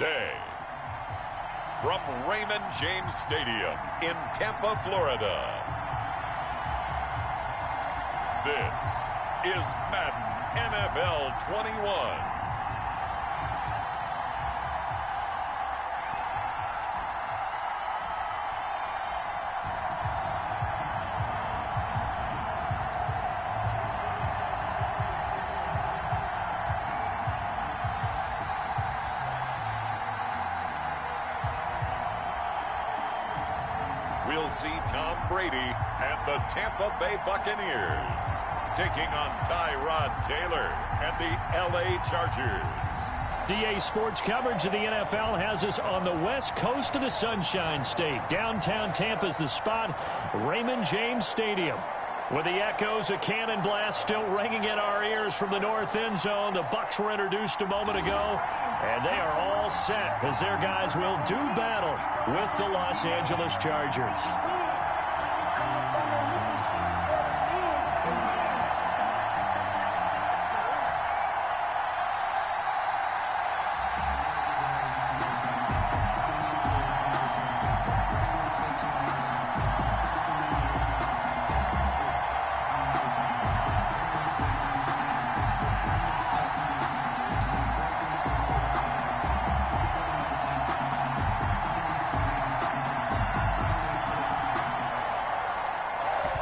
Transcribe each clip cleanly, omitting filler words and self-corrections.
today. From Raymond James Stadium in Tampa, Florida, this is Madden NFL 21. We'll see Tom Brady and the Tampa Bay Buccaneers taking on Tyrod Taylor and the LA Chargers. DA Sports coverage of the NFL has us on the west coast of the Sunshine State. Downtown Tampa's the spot, Raymond James Stadium. With the echoes of cannon blast still ringing in our ears from the north end zone, the Bucs were introduced a moment ago, and they are all set as their guys will do battle with the Los Angeles Chargers.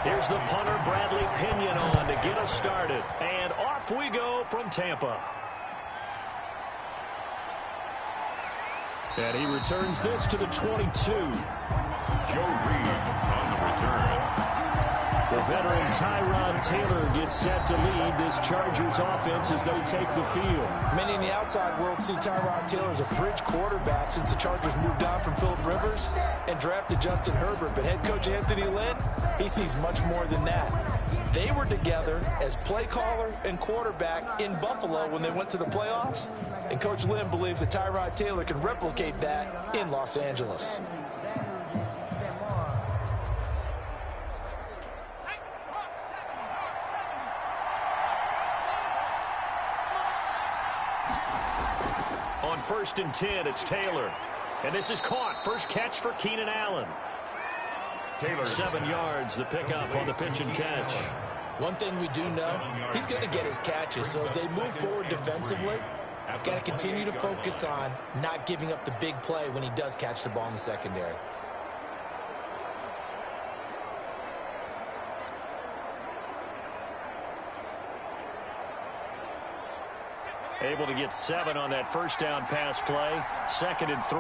Here's the punter, Bradley Pinion, on to get us started. And off we go from Tampa. And he returns this to the 22. Joe Reed on the return. The veteran Tyrod Taylor gets set to lead this Chargers offense as they take the field. Many in the outside world see Tyrod Taylor as a bridge quarterback since the Chargers moved on from Phillip Rivers and drafted Justin Herbert. But head coach Anthony Lynn, he sees much more than that. They were together as play caller and quarterback in Buffalo when they went to the playoffs. And Coach Lynn believes that Tyrod Taylor can replicate that in Los Angeles. On 1st and 10, it's Taylor. And this is caught. First catch for Keenan Allen. Taylor, 7 yards, the pickup on the pitch and catch. One thing we do know, he's going to get his catches. So as they move forward defensively, got to continue to focus on not giving up the big play when he does catch the ball in the secondary. Able to get 7 on that first down pass play. 2nd and 3.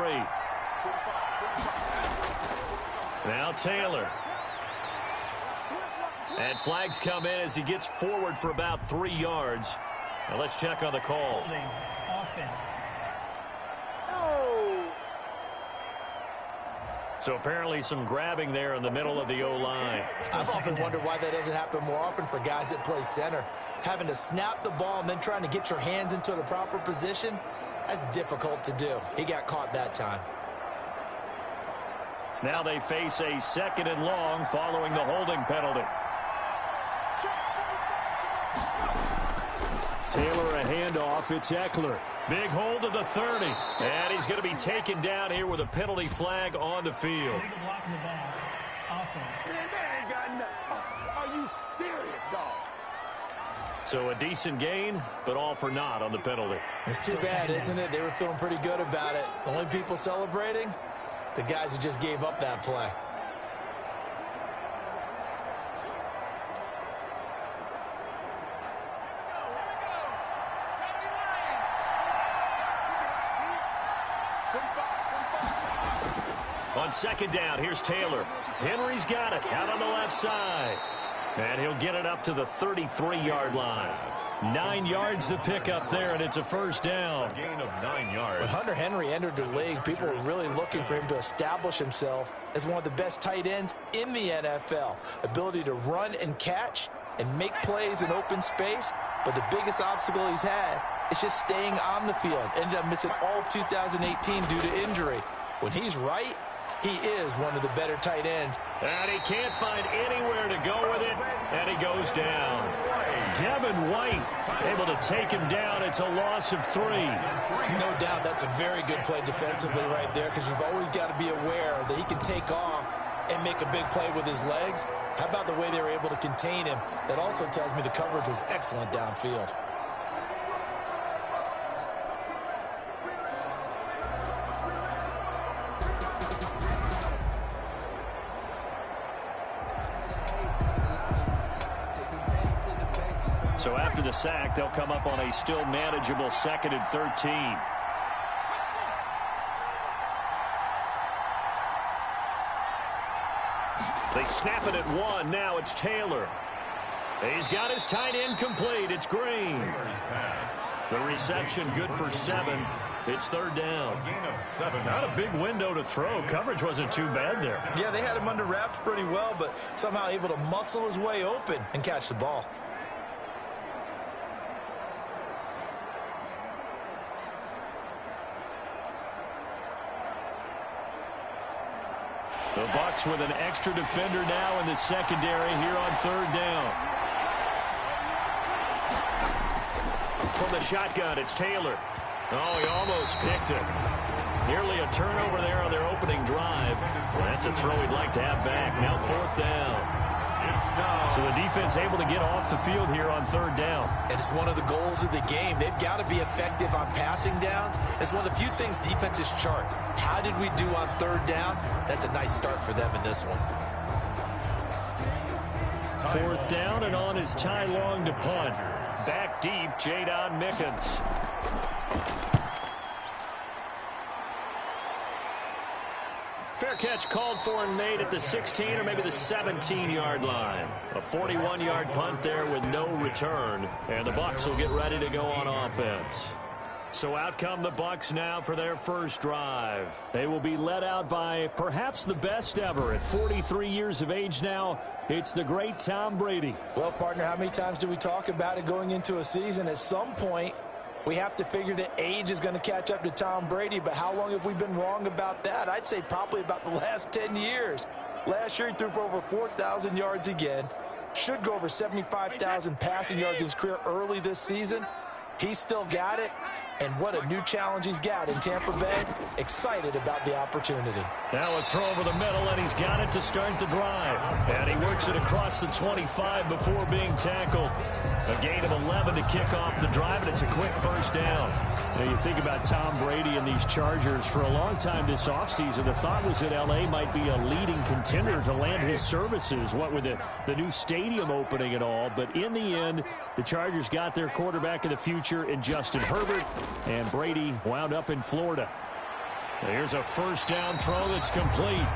Now Taylor. And flags come in as he gets forward for about 3 yards. Now let's check on the call. Holding offense. So apparently some grabbing there in the middle of the O-line. I've often wondered why that doesn't happen more often for guys that play center. Having to snap the ball and then trying to get your hands into the proper position, that's difficult to do. He got caught that time. Now they face a 2nd and long following the holding penalty. Taylor a handoff. It's Eckler. Big hold of the 30. And he's going to be taken down here with a penalty flag on the field. Legal block in the back. Offense. Are you serious, dog? So a decent gain, but all for naught on the penalty. It's too bad, isn't it? They were feeling pretty good about it. The only people celebrating, the guys who just gave up that play. On 2nd down, here's Taylor. Henry's got it out on the left side. And he'll get it up to the 33-yard line. 9 yards the pickup there, and it's a first down. A gain of 9 yards. When Hunter Henry entered the league, people were really looking for him to establish himself as one of the best tight ends in the NFL. Ability to run and catch and make plays in open space. But the biggest obstacle he's had is just staying on the field. Ended up missing all of 2018 due to injury. When he's right, he is one of the better tight ends. And he can't find anywhere to go with it, and he goes down. Devin White able to take him down. It's a loss of 3. No doubt that's a very good play defensively right there, because you've always got to be aware that he can take off and make a big play with his legs. How about the way they were able to contain him? That also tells me the coverage was excellent downfield. So after the sack, they'll come up on a still manageable 2nd and 13. They snap it at 1. Now it's Taylor. He's got his tight end complete. It's Green. The reception good for 7. It's 3rd down. Not a big window to throw. Coverage wasn't too bad there. Yeah, they had him under wraps pretty well, but somehow able to muscle his way open and catch the ball. The Bucs with an extra defender now in the secondary here on 3rd down. From the shotgun, it's Taylor. Oh, he almost picked it. Nearly a turnover there on their opening drive. Well, that's a throw he'd like to have back. Now 4th down. So the defense able to get off the field here on 3rd down. And it's one of the goals of the game. They've got to be effective on passing downs. It's one of the few things defenses chart. How did we do on 3rd down? That's a nice start for them in this one. 4th down, and on is Ty Long to punt. Back deep, Jadon Mickens. Fair catch called for and made at the 16 or maybe the 17-yard line. A 41-yard punt there with no return. And the Bucs will get ready to go on offense. So out come the Bucs now for their first drive. They will be led out by perhaps the best ever. At 43 years of age now, it's the great Tom Brady. Well, partner, how many times do we talk about it going into a season? At some point, we have to figure that age is going to catch up to Tom Brady, but how long have we been wrong about that? I'd say probably about the last 10 years. Last year, he threw for over 4,000 yards again. Should go over 75,000 passing yards in his career early this season. He's still got it. And what a new challenge he's got in Tampa Bay. Excited about the opportunity. Now a throw over the middle, and he's got it to start the drive. And he works it across the 25 before being tackled. A gain of 11 to kick off the drive, and it's a quick 1st down. Now you think about Tom Brady and these Chargers. For a long time this offseason, the thought was that L.A. might be a leading contender to land his services, what with the new stadium opening and all. But in the end, the Chargers got their quarterback of the future in Justin Herbert, and Brady wound up in Florida. Here's a 1st down throw that's complete.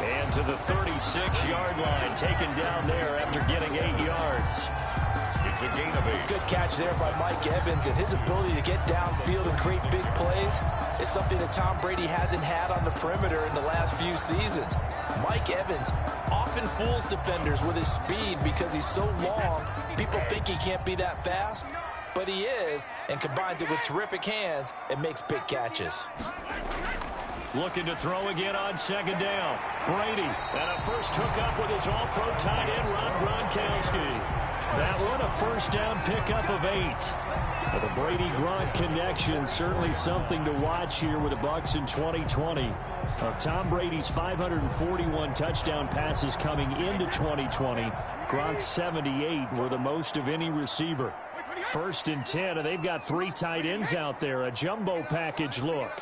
And to the 36-yard line, taken down there after getting 8 yards. It's a gain of 8. Good catch there by Mike Evans, and his ability to get downfield and create big plays is something that Tom Brady hasn't had on the perimeter in the last few seasons. Mike Evans often fools defenders with his speed because he's so long. People think he can't be that fast, but he is, and combines it with terrific hands and makes big catches. Looking to throw again on 2nd down. Brady, and a first hookup with his all-pro tight end, Rob Gronkowski. That one, a 1st down pickup of 8. Well, the Brady-Gronk connection, certainly something to watch here with the Bucs in 2020. Of Tom Brady's 541 touchdown passes coming into 2020, Gronk's 78 were the most of any receiver. 1st and 10, and they've got 3 tight ends out there. A jumbo package look.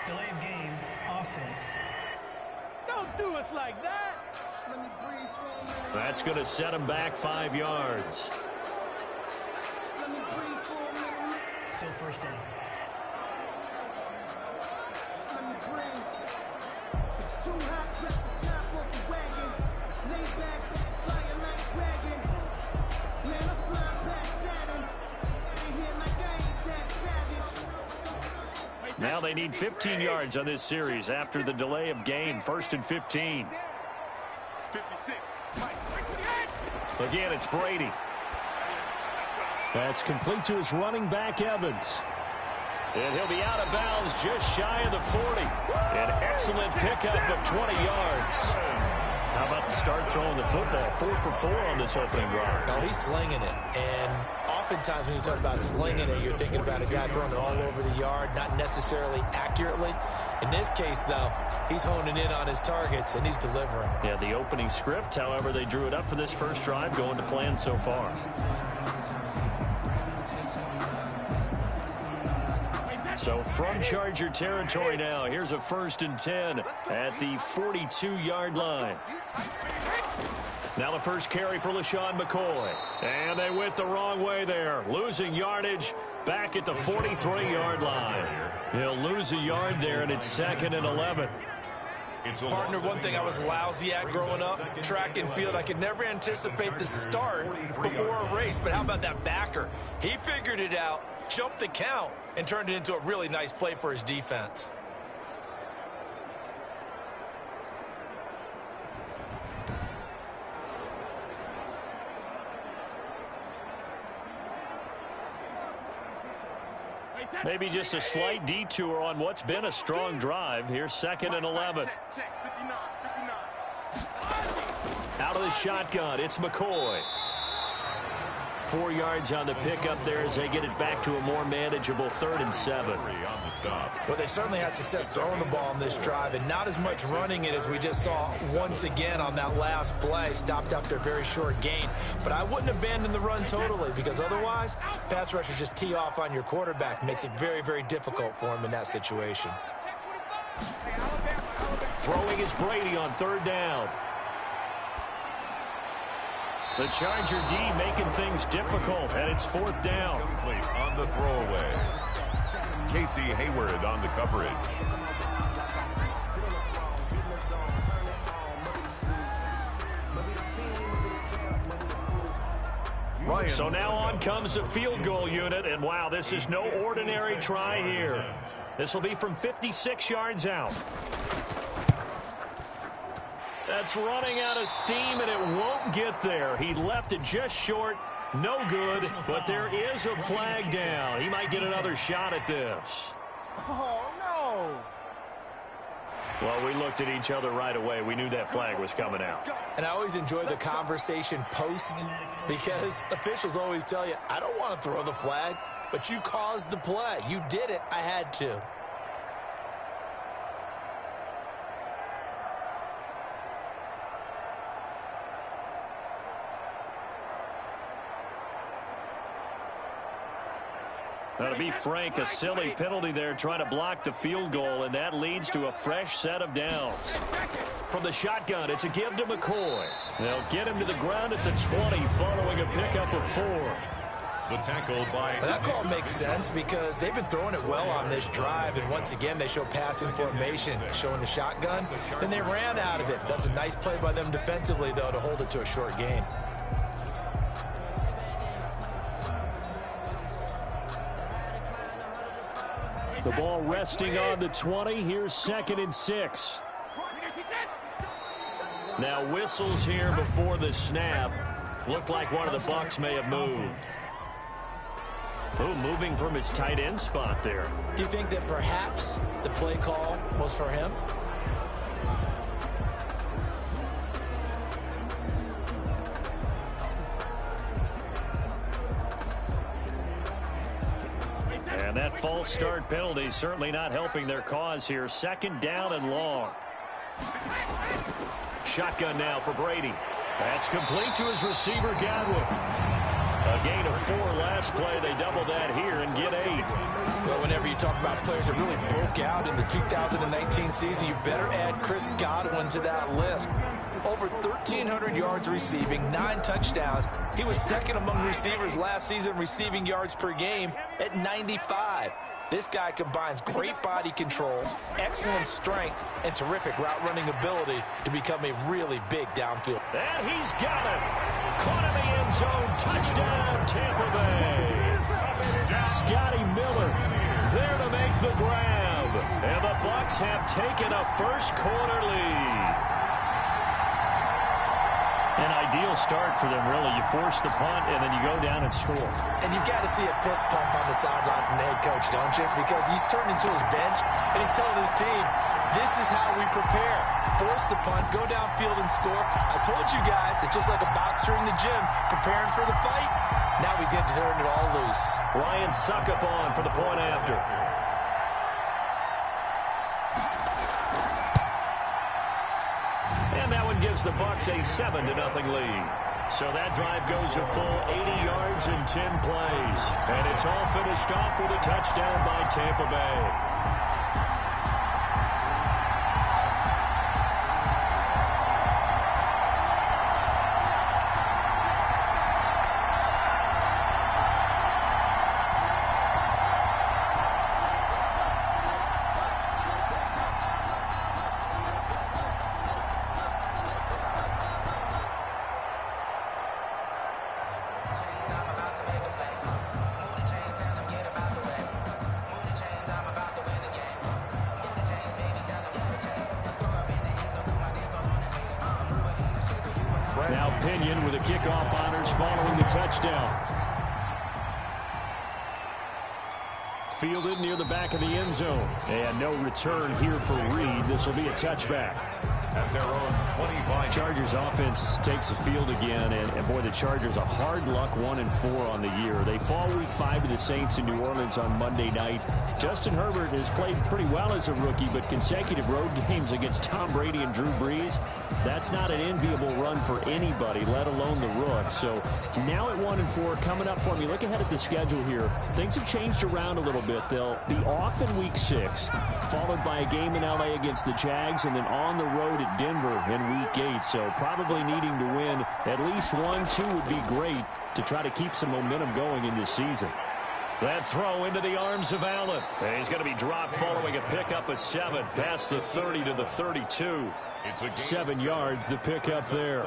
Delay of game, offense. Don't do us like that. That's going to set him back 5 yards. Still 1st down. Now they need 15 yards on this series after the delay of game. 1st and 15. 56. Again, it's Brady. That's complete to his running back, Evans. And he'll be out of bounds just shy of the 40. An excellent pickup of 20 yards. How about the start throwing the football? 4 for 4 on this opening drive. Oh, he's slinging it. And oftentimes when you talk about slinging it, you're thinking about a guy throwing it all over the yard, not necessarily accurately. In this case, though, he's honing in on his targets, and he's delivering. Yeah, the opening script, however, they drew it up for this first drive, going to plan so far. So from Charger territory now, here's a 1st and 10 at the 42-yard line. Now the first carry for LaShawn McCoy. And they went the wrong way there, losing yardage back at the 43-yard line. He'll lose a yard there, and it's 2nd and 11. Partner, one thing I was lousy at growing up, track and field, I could never anticipate the start before a race. But how about that backer? He figured it out, jumped the count, and turned it into a really nice play for his defense. Maybe just a slight detour on what's been a strong drive. Here's 2nd and 11. Out of the shotgun, it's McCoy. 4 yards on the pickup there as they get it back to a more manageable 3rd and 7. Well, they certainly had success throwing the ball on this drive, and not as much running it as we just saw once again on that last play. Stopped after a very short gain. But I wouldn't abandon the run totally, because otherwise, pass rushers just tee off on your quarterback. Makes it very, very difficult for him in that situation. Throwing is Brady on 3rd down. The Charger D making things difficult, and it's 4th down. Complete on the throwaway. Casey Hayward on the coverage. So now on comes the field goal unit, and wow, this is no ordinary try here. This will be from 56 yards out. That's running out of steam, and it won't get there. He left it just short. No good, but there is a flag down. He might get another shot at this. Oh, no. Well, we looked at each other right away. We knew that flag was coming out. And I always enjoy the conversation post, because officials always tell you, I don't want to throw the flag, but you caused the play. You did it. I had to. Now, to be frank, a silly penalty there trying to block the field goal, and that leads to a fresh set of downs. From the shotgun, it's a give to McCoy. They'll get him to the ground at the 20 following a pickup of 4. The tackle by... That call makes sense because they've been throwing it well on this drive, and once again they show passing formation, showing the shotgun. Then they ran out of it. That's a nice play by them defensively, though, to hold it to a short gain. The ball resting on the 20. Here's 2nd and 6. Now whistles here before the snap. Looked like one of the Bucs may have moved. Oh, moving from his tight end spot there. Do you think that perhaps the play call was for him? And that false start penalty certainly not helping their cause here. 2nd down and long. Shotgun now for Brady. That's complete to his receiver, Godwin. A gain of 4 last play. They double that here and get 8. Well, whenever you talk about players that really broke out in the 2019 season, you better add Chris Godwin to that list. Over 1,300 yards receiving, 9 touchdowns. He was 2nd among receivers last season receiving yards per game at 95. This guy combines great body control, excellent strength, and terrific route running ability to become a really big downfield. And he's got it. Caught in the end zone. Touchdown, Tampa Bay. Scotty Miller there to make the grab. And the Bucs have taken a first quarter lead. And I ideal start for them, really. You force the punt, and then you go down and score. And you've got to see a fist pump on the sideline from the head coach, don't you? Because he's turned into his bench, and he's telling his team, this is how we prepare. Force the punt, go downfield and score. I told you guys, it's just like a boxer in the gym preparing for the fight. Now we get to turn it all loose. Ryan Suckup on for the point after. And that one gives the Bucs a 7-0 lead. So that drive goes a full 80 yards in 10 plays. And it's all finished off with a touchdown by Tampa Bay. Now Pinion with the kickoff honors following the touchdown. Fielded near the back of the end zone. And no return here for Reed. This will be a touchback. At their own 25. Chargers offense takes the field again, and boy, the Chargers are hard luck 1-4 on the year. They fall week 5 to the Saints in New Orleans on Monday night. Justin Herbert has played pretty well as a rookie, but consecutive road games against Tom Brady and Drew Brees, that's not an enviable run for anybody, let alone the Rooks. So now at 1-4, coming up for me, look ahead at the schedule here. Things have changed around a little bit. They'll be off in week 6, followed by a game in L.A. against the Jags, and then on the road at Denver in week 8. So probably needing to win at least 1-2 would be great to try to keep some momentum going in this season. That throw into the arms of Allen. And he's going to be dropped following a pickup of 7 past the 30 to the 32. 7 yards, the pickup there.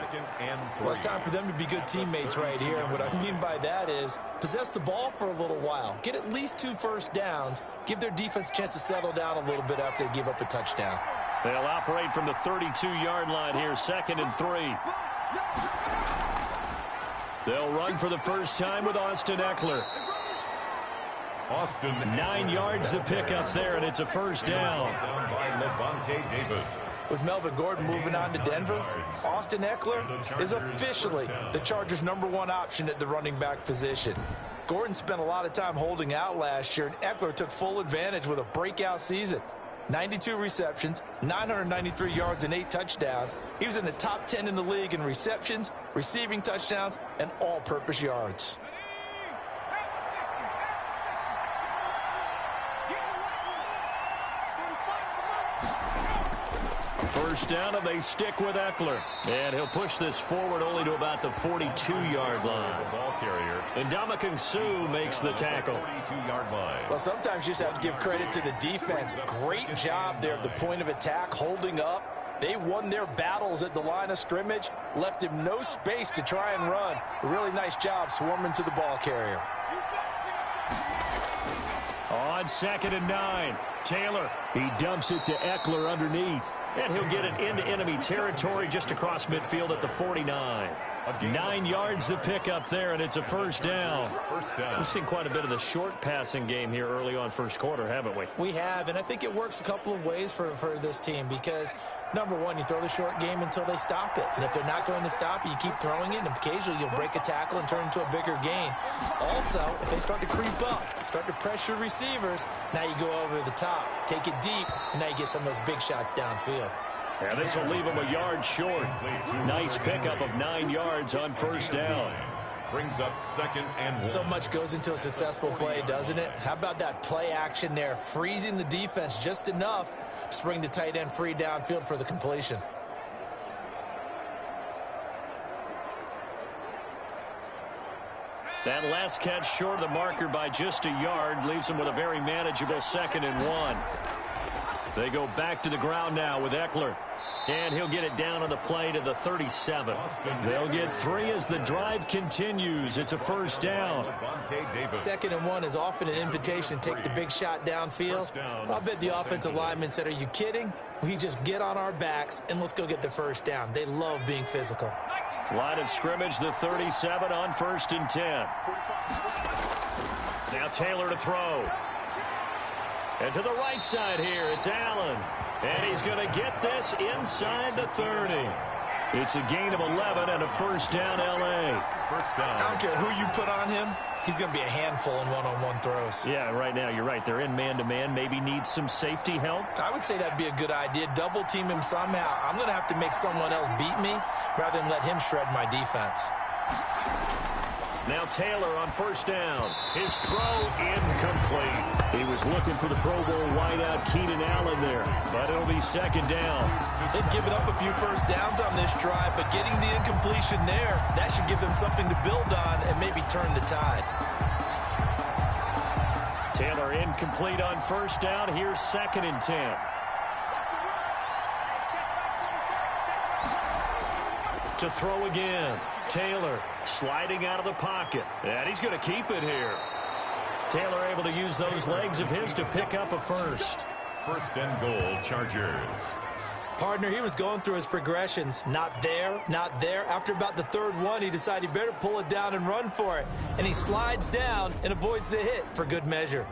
Well, it's time for them to be good teammates right here. And what I mean by that is possess the ball for a little while. Get at least 2 first downs. Give their defense a chance to settle down a little bit after they give up a touchdown. They'll operate from the 32-yard line here, 2nd and 3. They'll run for the first time with Austin Eckler. 9 yards the pickup there, and it's a first down. With Melvin Gordon moving on to Denver, Austin Eckler is officially the Chargers' #1 option at the running back position. Gordon spent a lot of time holding out last year, and Eckler took full advantage with a breakout season. 92 receptions, 993 yards, and 8 touchdowns. He was in the top 10 in the league in receptions, receiving touchdowns, and all-purpose yards. First down, and they stick with Eckler. And he'll push this forward only to about the 42-yard line. Ball carrier. And Ndamukong Suh makes the tackle. 42-yard line. Well, sometimes you just have to give credit to the defense. Great job there at the point of attack, holding up. They won their battles at the line of scrimmage, left him no space to try and run. A really nice job swarming to the ball carrier. On 2nd and 9, Taylor, he dumps it to Eckler underneath. And he'll get it into enemy territory just across midfield at the 49. 9 yards the pickup there, and it's a first down. We've seen quite a bit of the short passing game here early on first quarter, haven't we? We have, and I think it works a couple of ways for this team because, number one, you throw the short game until they stop it. And if they're not going to stop it, you keep throwing it, and occasionally you'll break a tackle and turn it into a bigger gain. Also, if they start to creep up, start to pressure receivers, now you go over the top, take it deep, and now you get some of those big shots downfield. Yeah, this will leave him a yard short. Nice pickup of 9 yards on first down. Brings up 2nd and 1. So much goes into a successful play, doesn't it? How about that play action there, freezing the defense just enough to bring the tight end free downfield for the completion. That last catch short of the marker by just a yard leaves him with a very manageable 2nd and 1. They go back to the ground now with Eckler. And he'll get it down on the play to the 37. They'll get 3 as the drive continues. It's a first down. 2nd and 1 is often an invitation to take the big shot downfield. I bet the offensive lineman said, are you kidding? We just get on our backs and let's go get the first down. They love being physical. Line of scrimmage, the 37 on 1st and 10. Now Taylor to throw. And to the right side here, it's Allen. And he's going to get this inside the 30. It's a gain of 11 and a first down, L.A. First down. I don't care who you put on him. He's going to be a handful in one-on-one throws. Yeah, right now, you're right. They're in man-to-man. Maybe needs some safety help. I would say that'd be a good idea. Double team him somehow. I'm going to have to make someone else beat me rather than let him shred my defense. Now Taylor on first down. His throw incomplete. He was looking for the Pro Bowl wideout Keenan Allen there, but it'll be second down. They've given up a few first downs on this drive, but getting the incompletion there, that should give them something to build on and maybe turn the tide. Taylor incomplete on first down. Here's 2nd and 10. To throw again. Taylor sliding out of the pocket. And he's going to keep it here. Taylor able to use those legs of his to pick up a first. First and goal, Chargers. Partner, he was going through his progressions. Not there, not there. After about the third one, he decided he better pull it down and run for it. And he slides down and avoids the hit for good measure.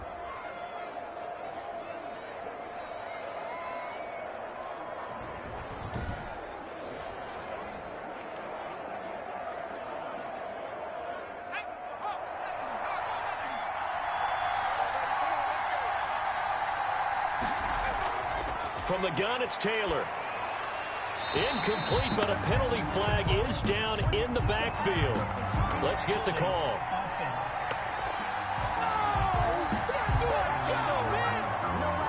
From the gun, it's Taylor. Incomplete, but a penalty flag is down in the backfield. Let's get the call. Offense.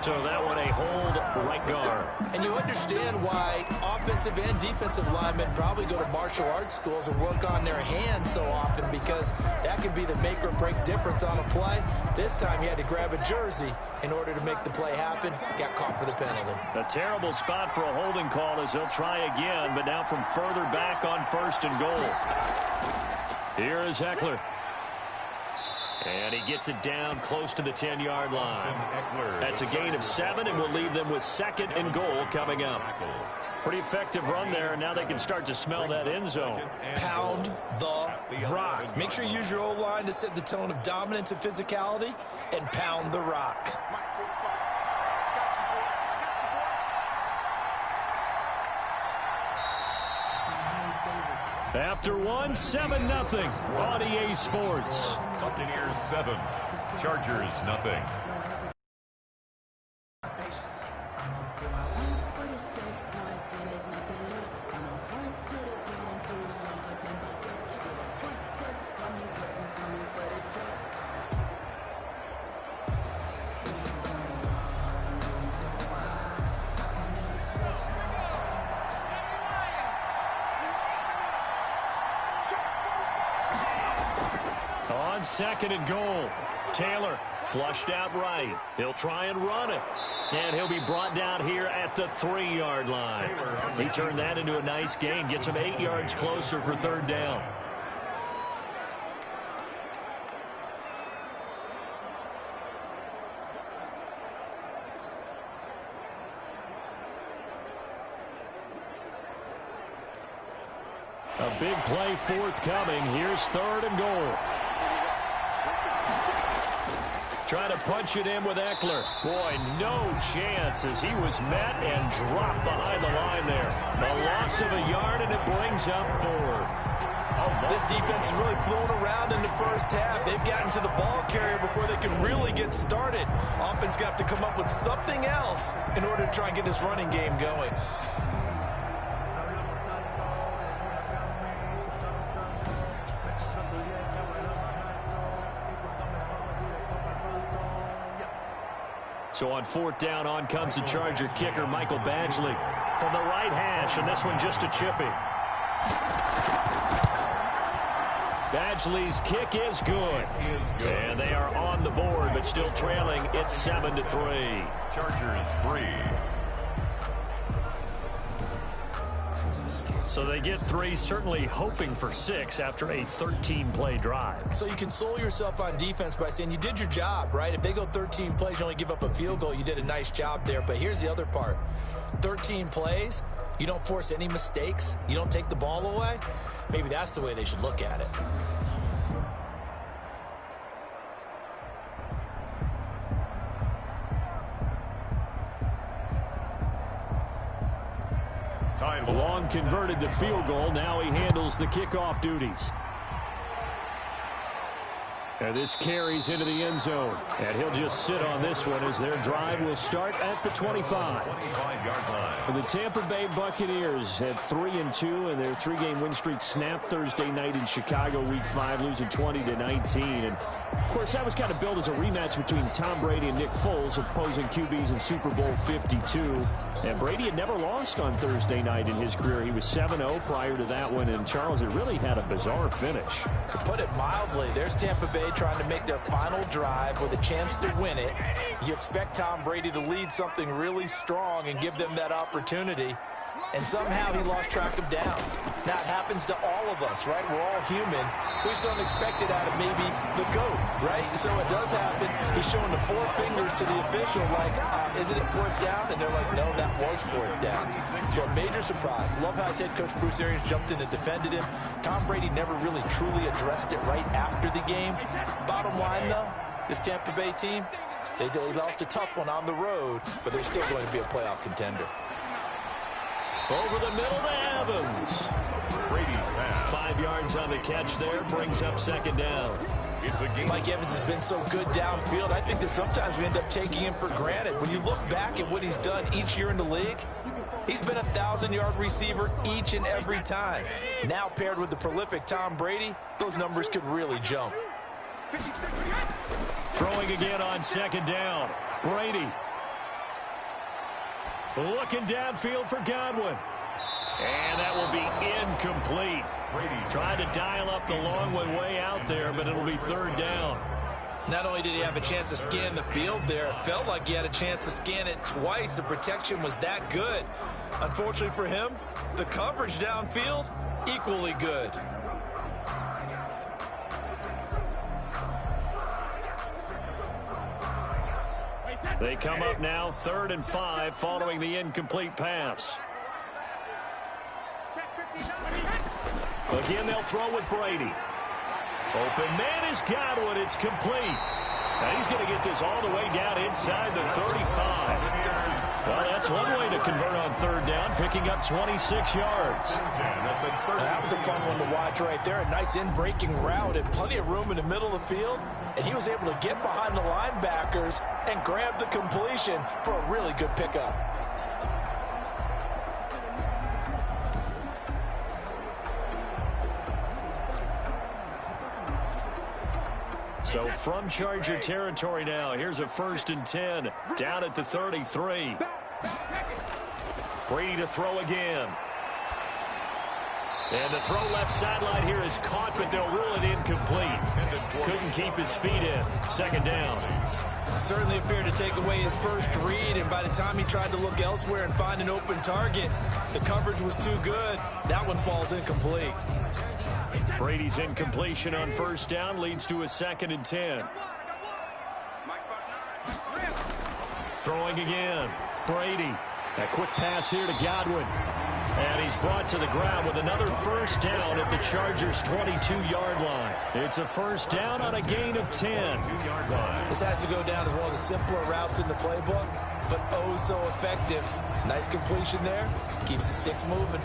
So that one a hold right guard. And you understand why offensive and defensive linemen probably go to martial arts schools and work on their hands so often, because that can be the make or break difference on a play. This time he had to grab a jersey in order to make the play happen. Got caught for the penalty. A terrible spot for a holding call as he'll try again, but now from further back on 1st and goal. Here is Eckler. And he gets it down close to the 10-yard line. That's a gain of 7, and we'll leave them with 2nd and goal coming up. Pretty effective run there, and now they can start to smell that end zone. Pound the rock. Make sure you use your O-line to set the tone of dominance and physicality, and pound the rock. After one, 7-0 on EA Sports. Buccaneers 7, Chargers 0. On 2nd and goal, Taylor flushed out right. He'll try and run it. And he'll be brought down here at the 3-yard line. He turned that into a nice gain. Gets him 8 yards closer for 3rd down. A big play forthcoming. Here's 3rd and goal. Trying to punch it in with Eckler. Boy, no chance as he was met and dropped behind the line there. A loss of a yard, and it brings up 4th. This defense is really flown around in the first half. They've gotten to the ball carrier before they can really get started. Offense got to come up with something else in order to try and get this running game going. So on 4th down, on comes the Charger kicker, Michael Badgley, from the right hash, and this one just a chippy. Badgley's kick is good. And they are on the board, but still trailing. It's 7-3. Chargers 3. So they get 3, certainly hoping for 6 after a 13-play drive. So you console yourself on defense by saying you did your job, right? If they go 13 plays, you only give up a field goal, you did a nice job there. But here's the other part. 13 plays, You don't force any mistakes. You don't take the ball away. Maybe that's the way they should look at it. Long converted to field goal. Now he handles the kickoff duties. And this carries into the end zone. And he'll just sit on this one as their drive will start at the 25. 25-yard line. The Tampa Bay Buccaneers had 3-2 and their three-game win streak snapped Thursday night in Chicago, Week 5, losing 20-19. And, of course, that was kind of billed as a rematch between Tom Brady and Nick Foles, opposing QBs in Super Bowl 52. And Brady had never lost on Thursday night in his career. He was 7-0 prior to that one. And, Charles, it really had a bizarre finish. To put it mildly, there's Tampa Bay trying to make their final drive with a chance to win it. You expect Tom Brady to lead something really strong and give them that opportunity. And somehow he lost track of downs. Now, it happens to all of us, right? We're all human. We just don't expect it out of maybe the GOAT, right? So it does happen. He's showing the four fingers to the official like, isn't it fourth down? And they're like, no, that was fourth down. So major surprise. Love how his head coach Bruce Arians jumped in and defended him. Tom Brady never really truly addressed it right after the game. Bottom line, though, this Tampa Bay team, they lost a tough one on the road, but they're still going to be a playoff contender. Over the middle to Evans. Brady's pass. 5 yards on the catch there, brings up second down. It's a game. Mike Evans has been so good downfield. I think that sometimes we end up taking him for granted. When you look back at what he's done each year in the league, he's been a 1,000-yard receiver each and every time. Now paired with the prolific Tom Brady, those numbers could really jump. Throwing again on second down. Brady. Looking downfield for Godwin. And that will be incomplete. Trying to dial up the long one way out there, but it'll be third down. Not only did he have a chance to scan the field there, it felt like he had a chance to scan it twice. The protection was that good. Unfortunately for him, the coverage downfield, equally good. They come up now 3rd and 5 following the incomplete pass. Again, they'll throw with Brady. Open man is Godwin. It's complete. Now he's going to get this all the way down inside the 35. Well, that's one way to convert on third down, picking up 26 yards. That was a fun one to watch right there. A nice in-breaking route and plenty of room in the middle of the field. And he was able to get behind the linebackers and grab the completion for a really good pickup. So from Charger territory now, here's a 1st and 10 down at the 33. Brady to throw again. And the throw left sideline here is caught, but they'll rule it incomplete. Couldn't keep his feet in. Second down. Certainly appeared to take away his first read, and by the time he tried to look elsewhere and find an open target, the coverage was too good. That one falls incomplete. Brady's incompletion on first down leads to a 2nd and 10. Throwing again. Brady. A quick pass here to Godwin. And he's brought to the ground with another first down at the Chargers' 22-yard line. It's a first down on a gain of 10. This has to go down as one of the simpler routes in the playbook, but oh so effective. Nice completion there. Keeps the sticks moving.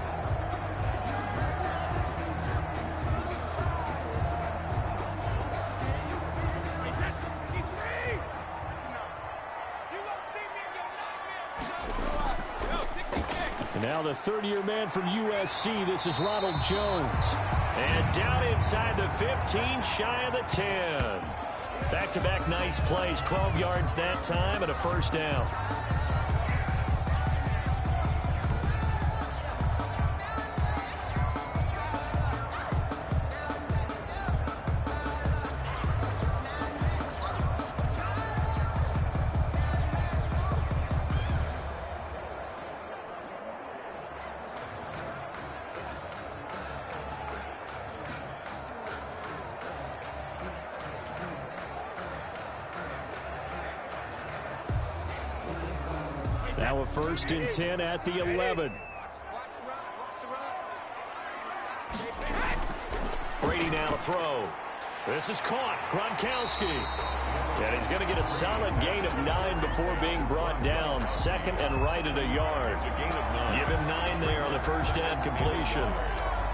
Now the third-year man from USC, this is Ronald Jones. And down inside the 15, shy of the 10. Back-to-back nice plays, 12 yards that time and a first down. Now a 1st and 10 at the 11. throw. This is caught. Gronkowski. And he's going to get a solid gain of 9 before being brought down. Second and right at a yard. Give him 9 there on the first down completion.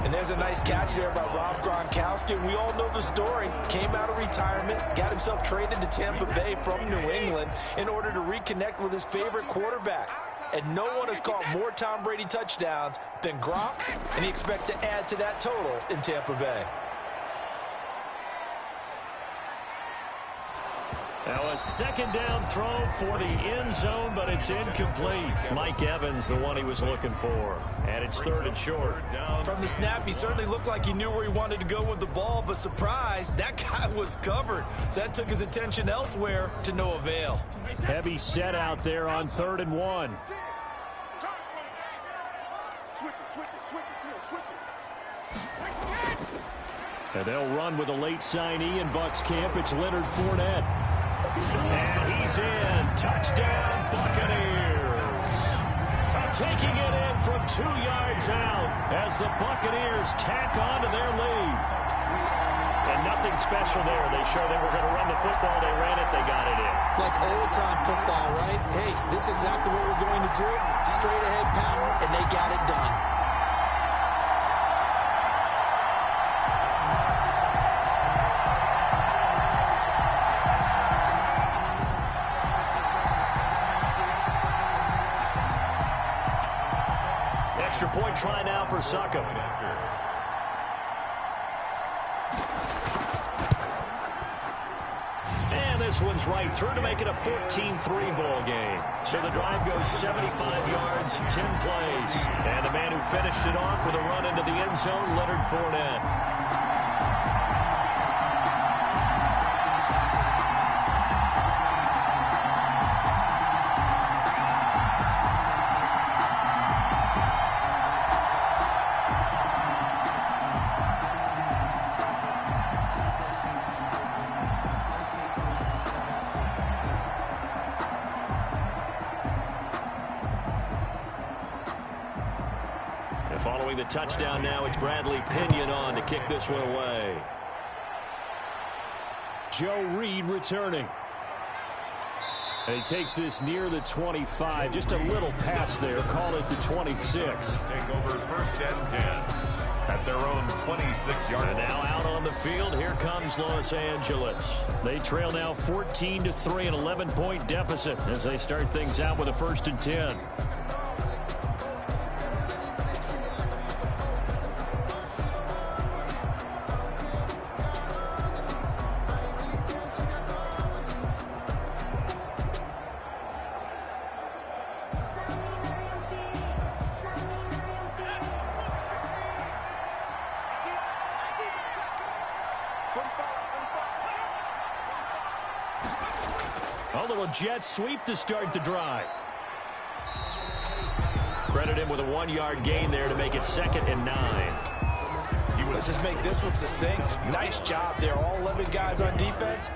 And there's a nice catch there by Rob Gronkowski. We all know the story. Came out of retirement, got himself traded to Tampa Bay from New England in order to reconnect with his favorite quarterback. And no one has caught more Tom Brady touchdowns than Gronk, and he expects to add to that total in Tampa Bay. Now a second down throw for the end zone, but it's incomplete. Mike Evans, the one he was looking for. And it's third and short. From the snap, he certainly looked like he knew where he wanted to go with the ball, but surprise, that guy was covered. So that took his attention elsewhere to no avail. Heavy set out there on 3rd and 1. And they'll run with a late signee in Bucs camp. It's Leonard Fournette. And he's in. Touchdown, Buccaneers. Taking it in from 2 yards out as the Buccaneers tack on to their lead. And nothing special there. They showed they were going to run the football. They ran it. They got it in. Like old-time football, right? Hey, this is exactly what we're going to do. Straight ahead power, and they got it done. Extra point try now for Succop. And this one's right through to make it a 14-3 ball game. So the drive goes 75 yards, 10 plays. And the man who finished it off with a run into the end zone, Leonard Fournette. Following the touchdown now, it's Bradley Pinion on to kick this one away. Joe Reed returning. And he takes this near the 25. Just a little pass there. Call it the 26. Take over 1st and 10 at their own 26-yard line. And now out on the field, here comes Los Angeles. They trail now 14-3, an 11-point deficit as they start things out with a 1st and 10. A little jet sweep to start the drive. Credit him with a 1-yard gain there to make it 2nd and 9. Let's just make this one succinct. Nice job there. All 11 guys on defense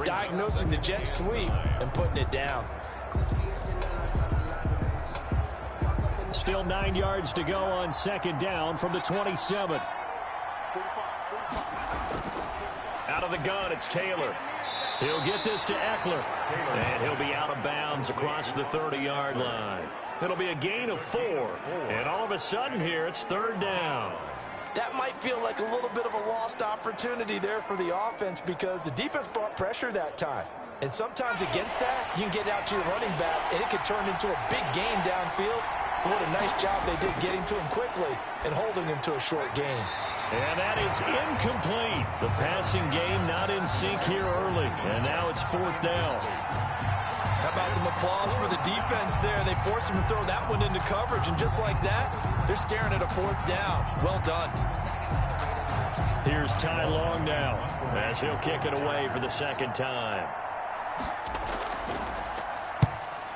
diagnosing the jet sweep and putting it down. Still 9 yards to go on 2nd down from the 27. Out of the gun, it's Taylor. He'll get this to Eckler. And he'll be out of bounds across the 30-yard line. It'll be a gain of 4. And all of a sudden here, it's 3rd down. That might feel like a little bit of a lost opportunity there for the offense because the defense brought pressure that time. And sometimes against that, you can get out to your running back, and it could turn into a big gain downfield. So what a nice job they did getting to him quickly and holding him to a short gain. And that is incomplete. The passing game not in sync here early. And now it's 4th down. How about some applause for the defense there? They forced him to throw that one into coverage, and just like that, they're staring at a 4th down. Well done. Here's Ty Long now as he'll kick it away for the 2nd time.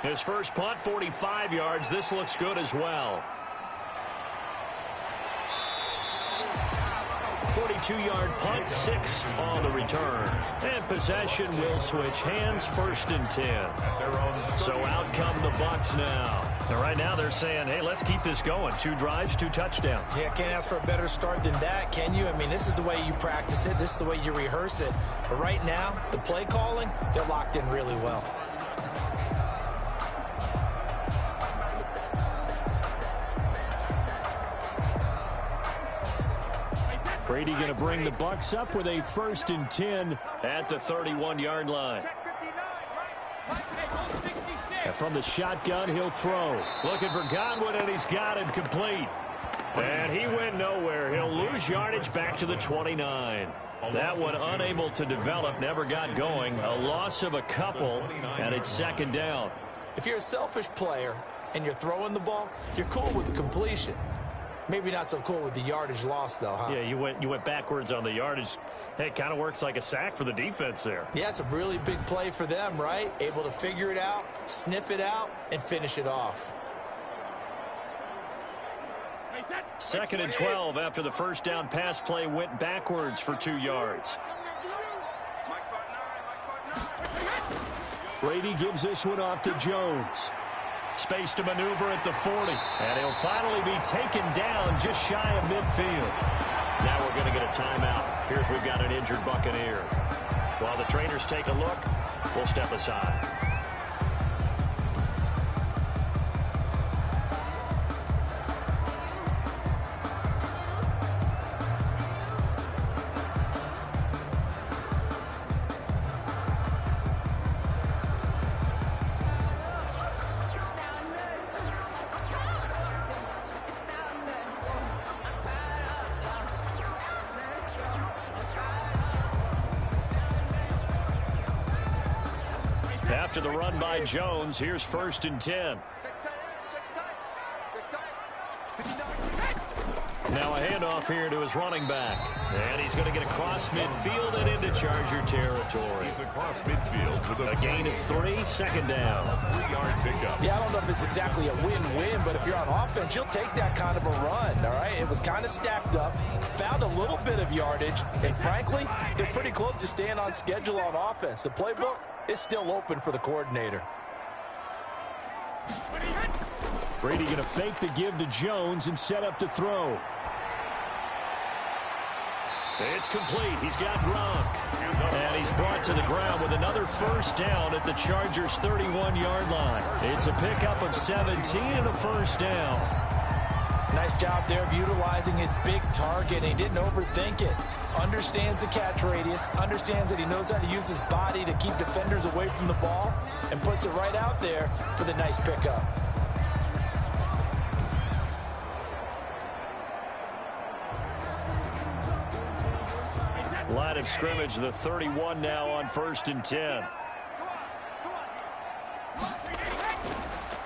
His first punt, 45 yards. This looks good as well. 42-yard punt, 6 on the return. And possession will switch hands, 1st and 10. So out come the Bucs now And right now they're saying, hey, let's keep this going. 2 drives, 2 touchdowns. Yeah, can't ask for a better start than that, can you? I mean, this is the way you practice it. This is the way you rehearse it. But right now, the play calling, they're locked in really well. Brady going to bring the Bucs up with a 1st and 10 at the 31-yard line. And from the shotgun, he'll throw. Looking for Godwin, and he's got it complete. And he went nowhere. He'll lose yardage back to the 29. That one unable to develop, never got going. A loss of a couple, and it's 2nd down. If you're a selfish player and you're throwing the ball, you're cool with the completion. Maybe not so cool with the yardage loss, though, huh? Yeah, you went backwards on the yardage. Hey, it kind of works like a sack for the defense there. Yeah, it's a really big play for them, right? Able to figure it out, sniff it out, and finish it off. 2nd and 12 after the 1st down pass play went backwards for 2 yards. Brady gives this one off to Jones. Space to maneuver at the 40. And he'll finally be taken down just shy of midfield. Now we're going to get a timeout. Here's we've got an injured Buccaneer. While the trainers take a look, we'll step aside. After the run by Jones, here's 1st and 10. Now a handoff here to his running back. And he's going to get across midfield and into Charger territory. He's across midfield with a gain of 3, 2nd down. 3-yard pickup. Yeah, I don't know if it's exactly a win-win, but if you're on offense, you'll take that kind of a run, all right? It was kind of stacked up, found a little bit of yardage, and frankly, they're pretty close to staying on schedule on offense. The playbook is still open for the coordinator. Brady going to fake the give to Jones and set up to throw. It's complete. He's got Gronk. And he's brought to the ground with another 1st down at the Chargers' 31-yard line. It's a pickup of 17 and a 1st down. Nice job there of utilizing his big target. He didn't overthink it. Understands the catch radius, understands that he knows how to use his body to keep defenders away from the ball, and puts it right out there for the nice pickup. Line of scrimmage, the 31 now on 1st and 10.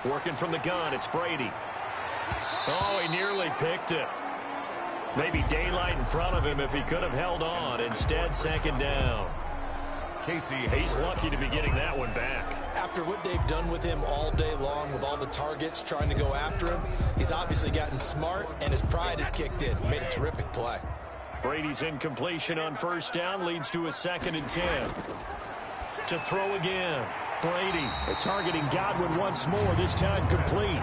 Working from the gun, it's Brady. Oh, he nearly picked it. Maybe daylight in front of him if he could have held on. Instead, 2nd down. He's lucky to be getting that one back. After what they've done with him all day long with all the targets trying to go after him, he's obviously gotten smart, and his pride has kicked in. Made a terrific play. Brady's incompletion on 1st down leads to a 2nd and 10. To throw again. Brady targeting Godwin once more, this time complete.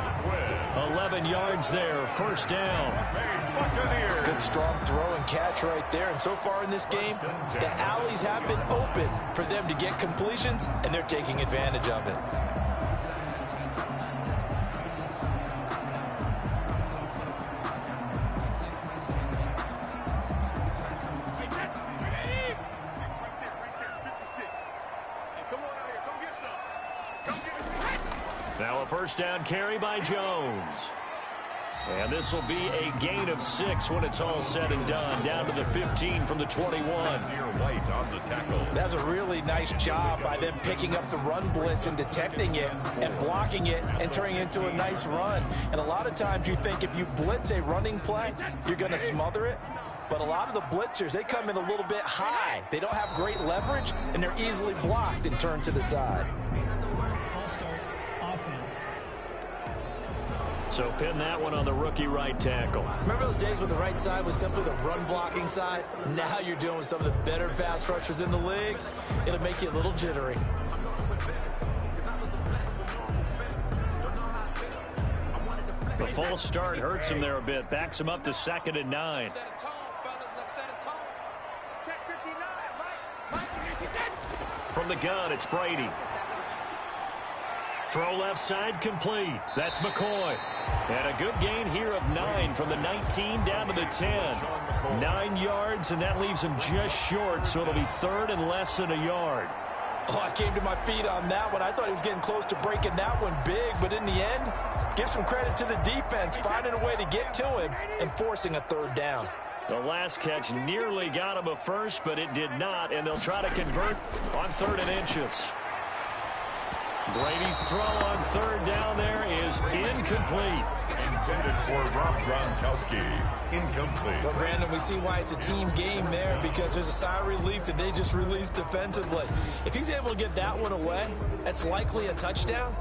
11 yards there, 1st down. Good strong throw and catch right there. And so far in this game, the alleys have been open for them to get completions, and they're taking advantage of it. Now a 1st down carry by Jones. And this will be a gain of 6 when it's all said and done. Down to the 15 from the 21. White on the tackle. That's a really nice job by them picking up the run blitz and detecting it and blocking it and turning it into a nice run. And a lot of times you think if you blitz a running play, you're going to smother it. But a lot of the blitzers, they come in a little bit high. They don't have great leverage, and they're easily blocked and turned to the side. All-start offense. So pin that one on the rookie right tackle. Remember those days when the right side was simply the run-blocking side? Now you're dealing with some of the better pass rushers in the league. It'll make you a little jittery. The false start hurts him there a bit. Backs him up to 2nd and 9. From the gun, it's Brady. Throw left side complete. That's McCoy. And a good gain here of 9 from the 19 down to the 10. 9 yards, and that leaves him just short, so it'll be 3rd and less than a yard. Oh, I came to my feet on that one. I thought he was getting close to breaking that one big, but in the end, give some credit to the defense, finding a way to get to him and forcing a 3rd down. The last catch nearly got him a first, but it did not, and they'll try to convert on 3rd and inches. Brady's throw on 3rd down there is incomplete. Intended for Rob Gronkowski. Incomplete. Well, Brandon, we see why it's a team game there, because there's a sigh of relief that they just released defensively. If he's able to get that one away, that's likely a touchdown.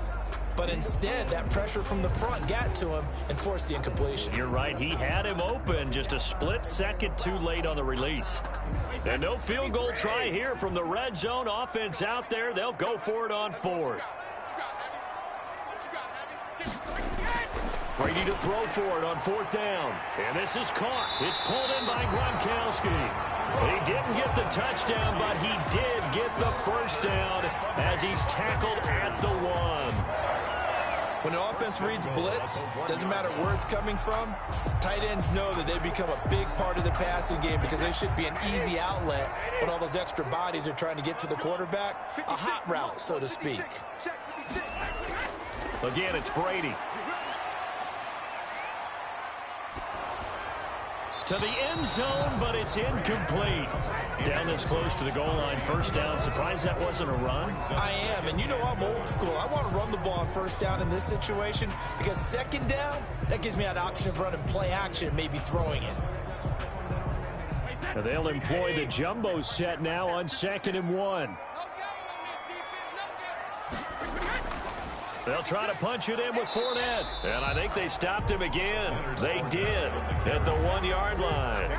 But instead, that pressure from the front got to him and forced the incompletion. You're right. He had him open, just a split second too late on the release. And no field goal try here from the red zone. Offense out there. They'll go for it on 4th. Brady to throw for it on 4th down. And this is caught. It's pulled in by Gronkowski. He didn't get the touchdown, but he did get the first down as he's tackled at the 1. When an offense reads blitz, doesn't matter where it's coming from, tight ends know that they become a big part of the passing game because they should be an easy outlet when all those extra bodies are trying to get to the quarterback. A hot route, so to speak. Again, it's Brady. To the end zone, but it's incomplete. Down this close to the goal line, 1st down. Surprised that wasn't a run? I am, and you know I'm old school. I want to run the ball on 1st down in this situation because 2nd down, that gives me an option of running play action and maybe throwing it. Now they'll employ the jumbo set now on 2nd and 1. They'll try to punch it in with Fournette. And I think they stopped him again. They did at the 1-yard line.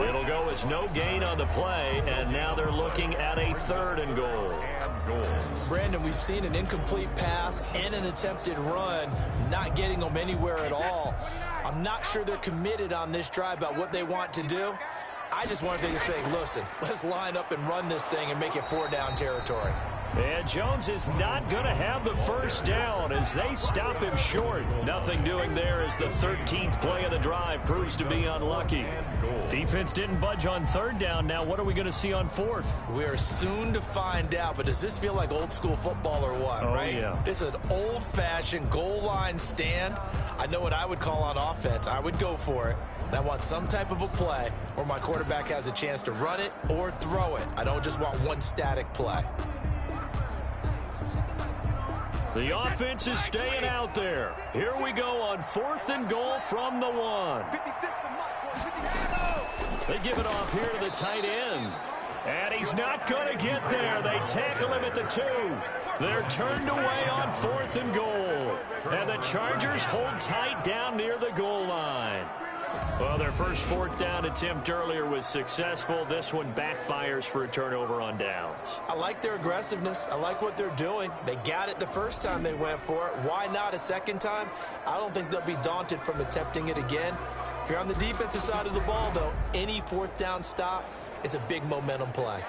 It'll go as no gain on the play, and now they're looking at a 3rd and goal. Brandon, we've seen an incomplete pass and an attempted run, not getting them anywhere at all. I'm not sure they're committed on this drive about what they want to do. I just wanted them to say, listen, let's line up and run this thing and make it 4-down territory. And Jones is not going to have the 1st down as they stop him short. Nothing doing there as the 13th play of the drive proves to be unlucky. Defense didn't budge on 3rd down. Now what are we going to see on 4th? We are soon to find out, but does this feel like old school football or what, right? Yeah. This is an old-fashioned goal line stand. I know what I would call on offense. I would go for it. And I want some type of a play where my quarterback has a chance to run it or throw it. I don't just want one static play. The offense is staying out there. Here we go on 4th and goal from the 1. They give it off here to the tight end. And he's not going to get there. They tackle him at the 2. They're turned away on 4th and goal. And the Chargers hold tight down near the goal line. Well, their first 4th down attempt earlier was successful. This one backfires for a turnover on downs. I like their aggressiveness. I like what they're doing. They got it the first time they went for it. Why not a second time? I don't think they'll be daunted from attempting it again. If you're on the defensive side of the ball, though, any 4th down stop is a big momentum play.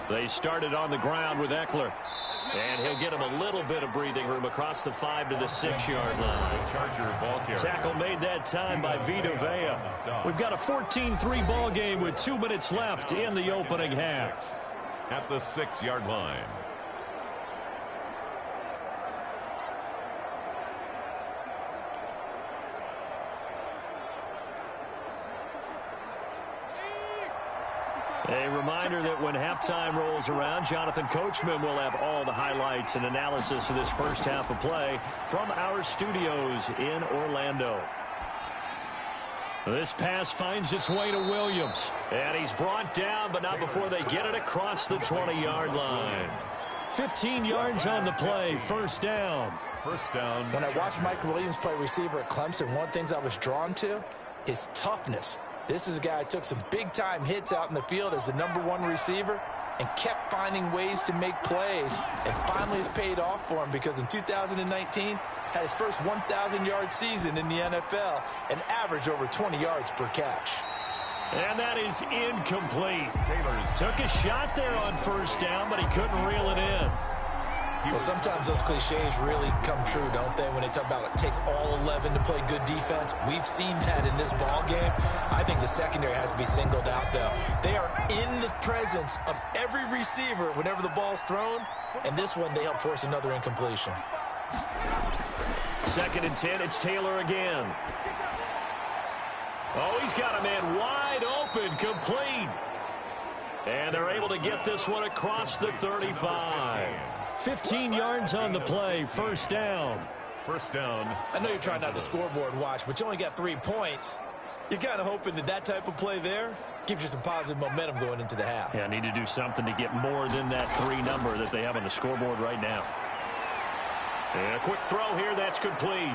They started on the ground with Eckler. And he'll get him a little bit of breathing room across the 5 to the 6-yard line. Tackle made that time by Vita Vea. We've got a 14-3 ball game with 2 minutes left in the opening half. At the 6-yard line. A reminder that when halftime rolls around, Jonathan Coachman will have all the highlights and analysis of this first half of play from our studios in Orlando. This pass finds its way to Williams. And he's brought down, but not before they get it across the 20-yard line. 15 yards on the play, first down. First down. When I watched Mike Williams play receiver at Clemson, one of the things I was drawn to is toughness. This is a guy who took some big-time hits out in the field as the #1 receiver and kept finding ways to make plays, and finally has paid off for him because in 2019 had his first 1,000-yard season in the NFL and averaged over 20 yards per catch. And that is incomplete. Took a shot there on first down, but he couldn't reel it in. Well, sometimes those cliches really come true, don't they, when they talk about it takes all 11 to play good defense. We've seen that in this ball game. I think the secondary has to be singled out, though. They are in the presence of every receiver whenever the ball's thrown, and this one they help force another incompletion. 2nd and 10, it's Taylor again. Oh, he's got a man wide open, complete. And they're able to get this one across the 35. 15 yards on the play, first down. First down. I know you're trying not to scoreboard watch, but you only got 3 points. You're kind of hoping that that type of play there gives you some positive momentum going into the half. Yeah, need to do something to get more than that 3 number that they have on the scoreboard right now. And a quick throw here, that's complete.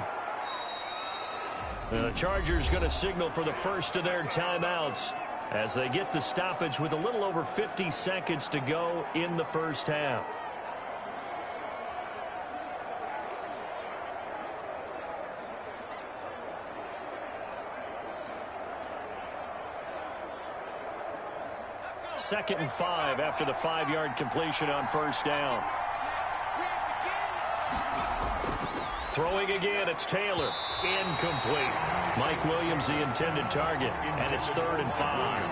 The Chargers going to signal for the first of their timeouts as they get the stoppage with a little over 50 seconds to go in the first half. Second and 5 after the 5-yard completion on first down. Throwing again, it's Taylor. Incomplete. Mike Williams, the intended target, and it's 3rd and 5.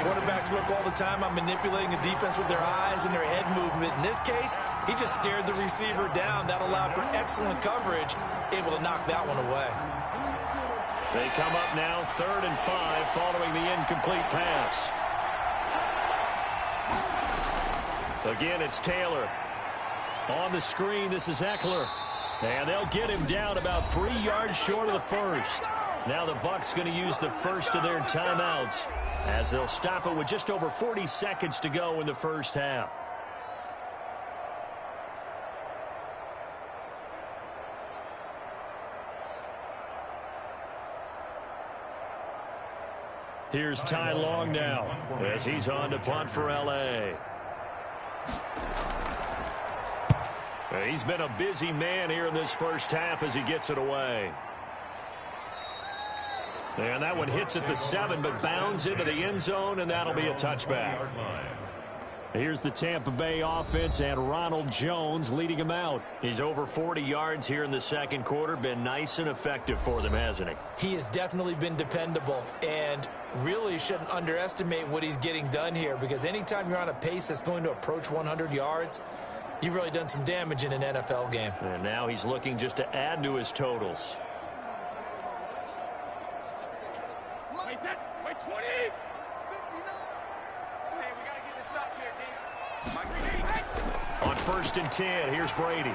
Quarterbacks work all the time on manipulating the defense with their eyes and their head movement. In this case, he just stared the receiver down. That allowed for excellent coverage, able to knock that one away. They come up now, 3rd and 5, following the incomplete pass. Again, it's Taylor. On the screen, this is Eckler. And they'll get him down about 3 yards short of the first. Now the Bucs going to use the first of their timeouts as they'll stop it with just over 40 seconds to go in the first half. Here's Ty Long now as he's on to punt for L.A. He's been a busy man here in this first half as he gets it away. And that one hits at the 7, but bounds into the end zone, and that'll be a touchback. Here's the Tampa Bay offense, and Ronald Jones leading him out. He's over 40 yards here in the second quarter. Been nice and effective for them, hasn't he? He has definitely been dependable, and really shouldn't underestimate what he's getting done here, because anytime you're on a pace that's going to approach 100 yards, you've really done some damage in an NFL game. And now he's looking just to add to his totals. Wait, 20! 59! Hey, we got to get this stop here, D. On 1st and 10, here's Brady.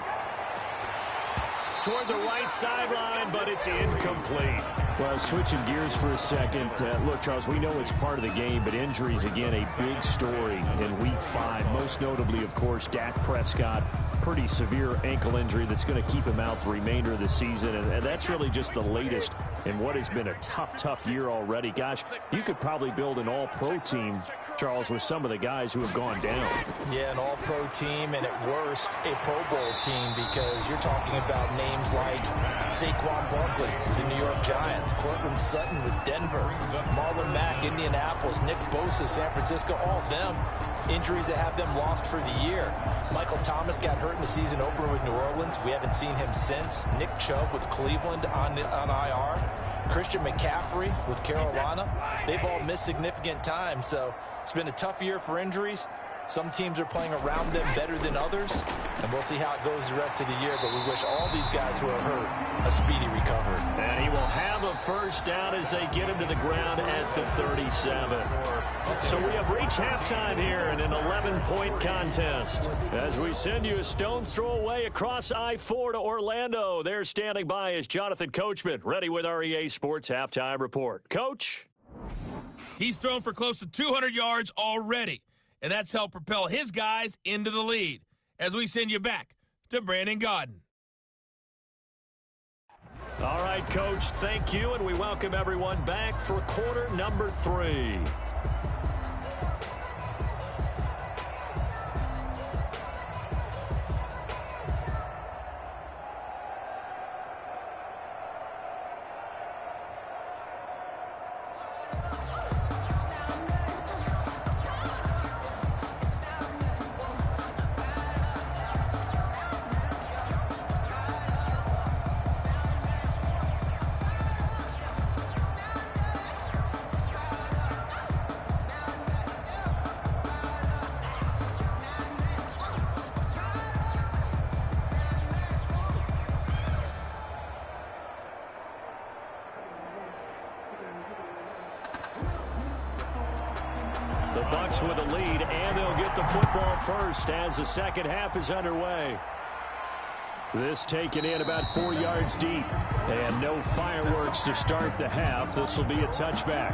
Toward the right sideline, but it's incomplete. Well, switching gears for a second. Look, Charles, we know it's part of the game, but injuries, again, a big story in Week 5. Most notably, of course, Dak Prescott. Pretty severe ankle injury that's going to keep him out the remainder of the season, and that's really just the latest in what has been a tough year already. Gosh, you could probably build an all-pro team, Charles, with some of the guys who have gone down. Yeah, an all-pro team, and at worst, a Pro Bowl team, because you're talking about names like Saquon Barkley, the New York Giants, Cortland Sutton with Denver, Marlon Mack, Indianapolis, Nick Bosa, San Francisco, all of them injuries that have them lost for the year. Michael Thomas got hurt in the season opener with New Orleans. We haven't seen him since. Nick Chubb with Cleveland on IR. Christian McCaffrey with Carolina. They've all missed significant time, so it's been a tough year for injuries. Some teams are playing around them better than others, and we'll see how it goes the rest of the year, but we wish all these guys who are hurt a speedy recovery. And he will have a first down as they get him to the ground at the 37. So we have reached halftime here in an 11-point contest. As we send you a stone's throw away across I-4 to Orlando. There standing by is Jonathan Coachman, ready with our EA Sports Halftime Report. Coach? He's thrown for close to 200 yards already, and that's helped propel his guys into the lead. as we send you back to Brandon Gaudin. All right, Coach, thank you, and we welcome everyone back for quarter number 3. The Bucs with a lead, and they'll get the football first as the second half is underway. This taken in about 4 yards deep, and no fireworks to start the half. This will be a touchback.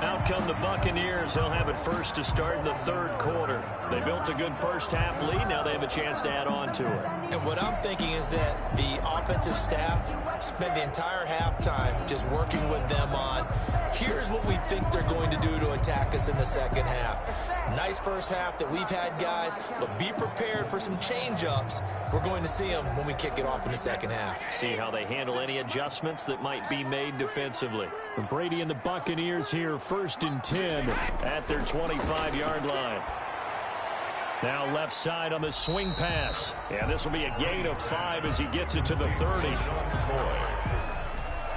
Out come the Buccaneers. They'll have it first to start the third quarter. They built a good first half lead. Now they have a chance to add on to it. And what I'm thinking is that the offensive staff spent the entire halftime just working with them on, here's what we think they're going to do to attack us in the second half. Nice first half that we've had, guys, but be prepared for some change-ups. We're going to see them when we kick it off in the second half. See how they handle any adjustments that might be made defensively. Brady and the Buccaneers here, 1st and 10 at their 25-yard line. Now left side on the swing pass. And this will be a gain of 5 as he gets it to the 30.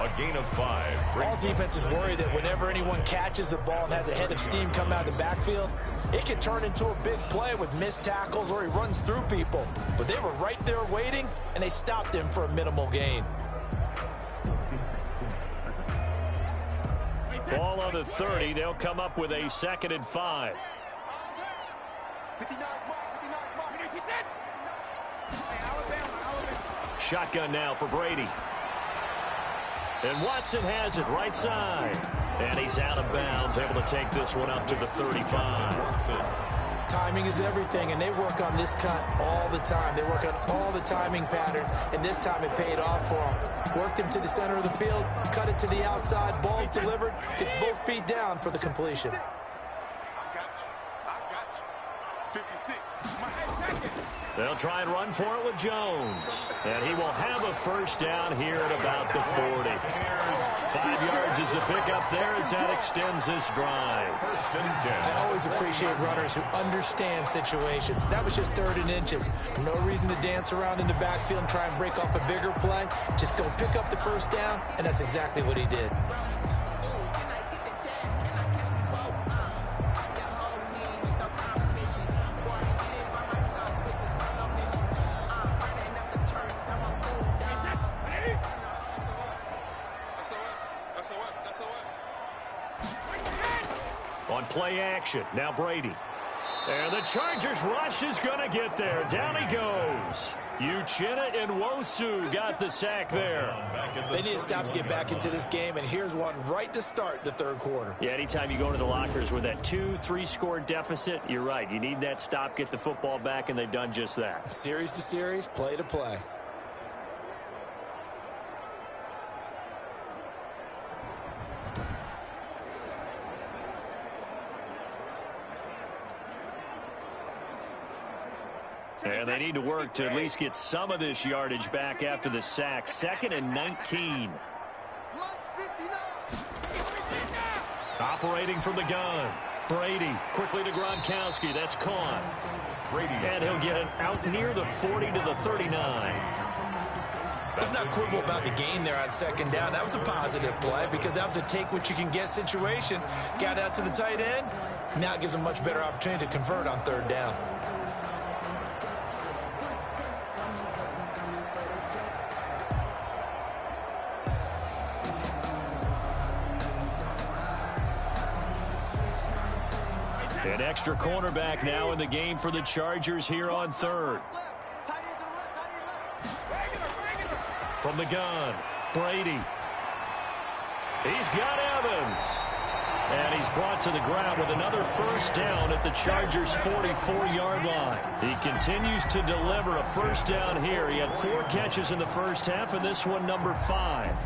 A gain of 5. All defenses worry that whenever anyone catches the ball and has a head of steam come out of the backfield, it can turn into a big play with missed tackles or he runs through people. But they were right there waiting, and they stopped him for a minimal gain. Ball on the 30. They'll come up with a 2nd and 5. Shotgun now for Brady. And Watson has it right side. And he's out of bounds, able to take this one up to the 35. Timing is everything, and they work on this cut all the time. They work on all the timing patterns, and this time it paid off for them. Worked him to the center of the field, cut it to the outside, ball's delivered, gets both feet down for the completion. I got you. 56. They'll try and run for it with Jones. And he will have a first down here at about the 40. 5 yards is the pickup there as that extends this drive. I always appreciate runners who understand situations. That was just 3rd and inches. No reason to dance around in the backfield and try and break off a bigger play. Just go pick up the first down, and that's exactly what he did. On play action, now Brady. And the Chargers rush is going to get there. Down he goes. Uchenna and Nwosu got the sack there. They need to stop to get back into this game, and here's one right to start the third quarter. Yeah, anytime you go into the lockers with that 2-3 score deficit, you're right. You need that stop, get the football back, and they've done just that. Series to series, play to play. And they need to work to at least get some of this yardage back after the sack. 2nd and 19. Operating from the gun. Brady quickly to Gronkowski. That's caught. And he'll get it out near the 40 to the 39. Let's not quibble about the gain there on 2nd down. That was a positive play because that was a take-what-you-can-get situation. Got out to the tight end. Now it gives them much better opportunity to convert on 3rd down. An extra cornerback now in the game for the Chargers here on 3rd. From the gun, Brady. He's got Evans. And he's brought to the ground with another first down at the Chargers' 44-yard line. He continues to deliver a first down here. He had 4 catches in the first half, and this one number 5.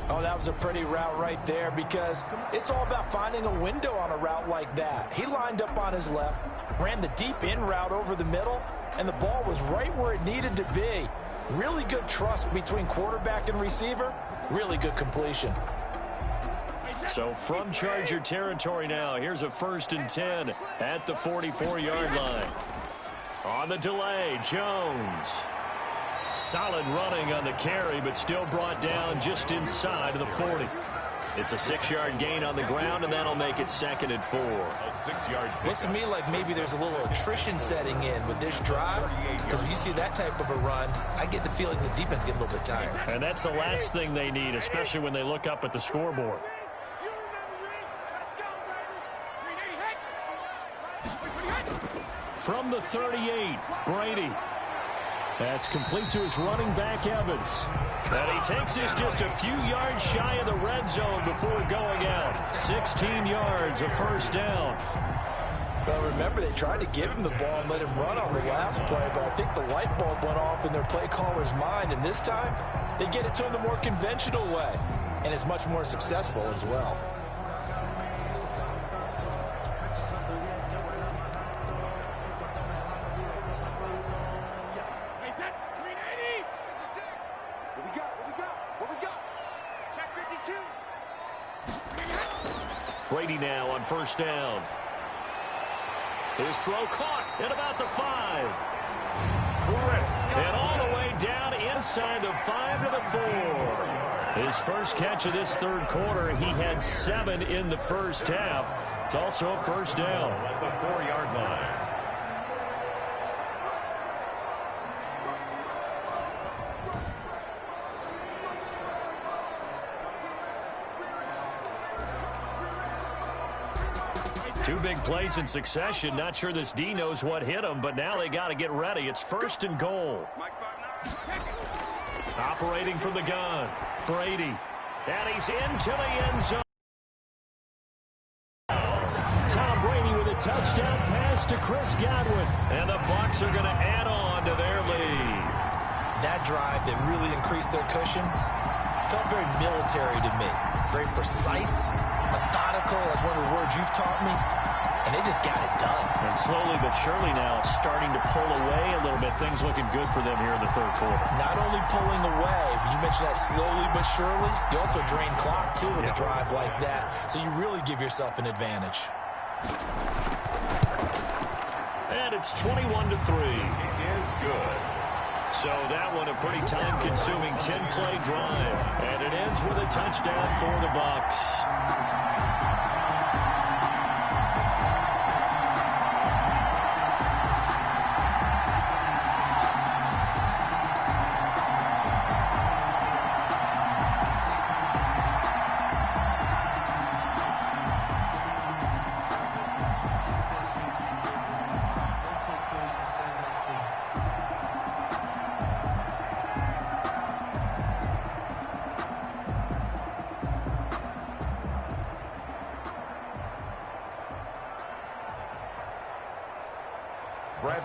Oh, that was a pretty route right there because it's all about finding a window on a route like that. He lined up on his left, ran the deep in route over the middle, and the ball was right where it needed to be. Really good trust between quarterback and receiver. Really good completion. So from Charger territory now, here's a 1st and 10 at the 44-yard line. On the delay, Jones. Solid running on the carry, but still brought down just inside of the 40. It's a 6-yard gain on the ground, and that'll make it 2nd and 4. A 6-yard. Looks to me like maybe there's a little attrition setting in with this drive, because when you see that type of a run, I get the feeling the defense get a little bit tired. And that's the last thing they need, especially when they look up at the scoreboard. From the 38, Brady. That's complete to his running back, Evans. And he takes this just a few yards shy of the red zone before going out. 16 yards, a first down. Well, remember, they tried to give him the ball and let him run on the last play, but I think the light bulb went off in their play caller's mind, and this time they get it to him the more conventional way, and it's much more successful as well. Brady now on first down. His throw caught at about the 5. And all the way down inside the 5 to the 4. His first catch of this 3rd quarter, he had 7 in the first half. It's also a first down. At the 4-yard line. Two big plays in succession. Not sure this D knows what hit him, but now they got to get ready. It's 1st and goal. Operating from the gun, Brady. And he's into the end zone. Tom Brady with a touchdown pass to Chris Godwin. And the Bucs are going to add on to their lead. That drive that really increased their cushion felt very military to me. Very precise, methodical, that's one of the words you've taught me, and they just got it done. And slowly but surely now starting to pull away a little bit. Things looking good for them here in the 3rd quarter. Not only pulling away, but you mentioned that slowly but surely, you also drain clock too with a drive like that, so you really give yourself an advantage. And it's 21-3. It is good. So that one a pretty time-consuming 10-play drive. And it ends with a touchdown for the Bucs.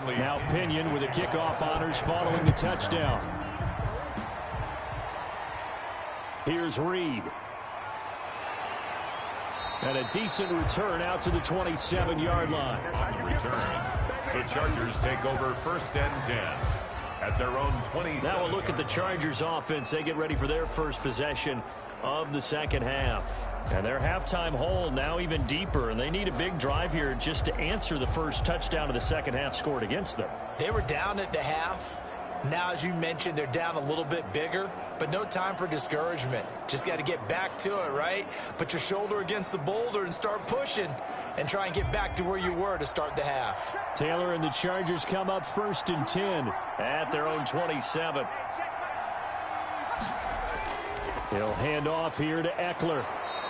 Now Pinion with the kickoff honors following the touchdown. Here's Reed. And a decent return out to the 27-yard line. On the return, the Chargers take over 1st and 10 at their own 27. Now a look at the Chargers offense. They get ready for their first possession of the second half. And their halftime hole now even deeper, and they need a big drive here just to answer the first touchdown of the second half scored against them. They were down at the half. Now, as you mentioned, they're down a little bit bigger, but no time for discouragement. Just got to get back to it, right? Put your shoulder against the boulder and start pushing and try and get back to where you were to start the half. Taylor and the Chargers come up 1st and 10 at their own 27. He'll hand off here to Eckler.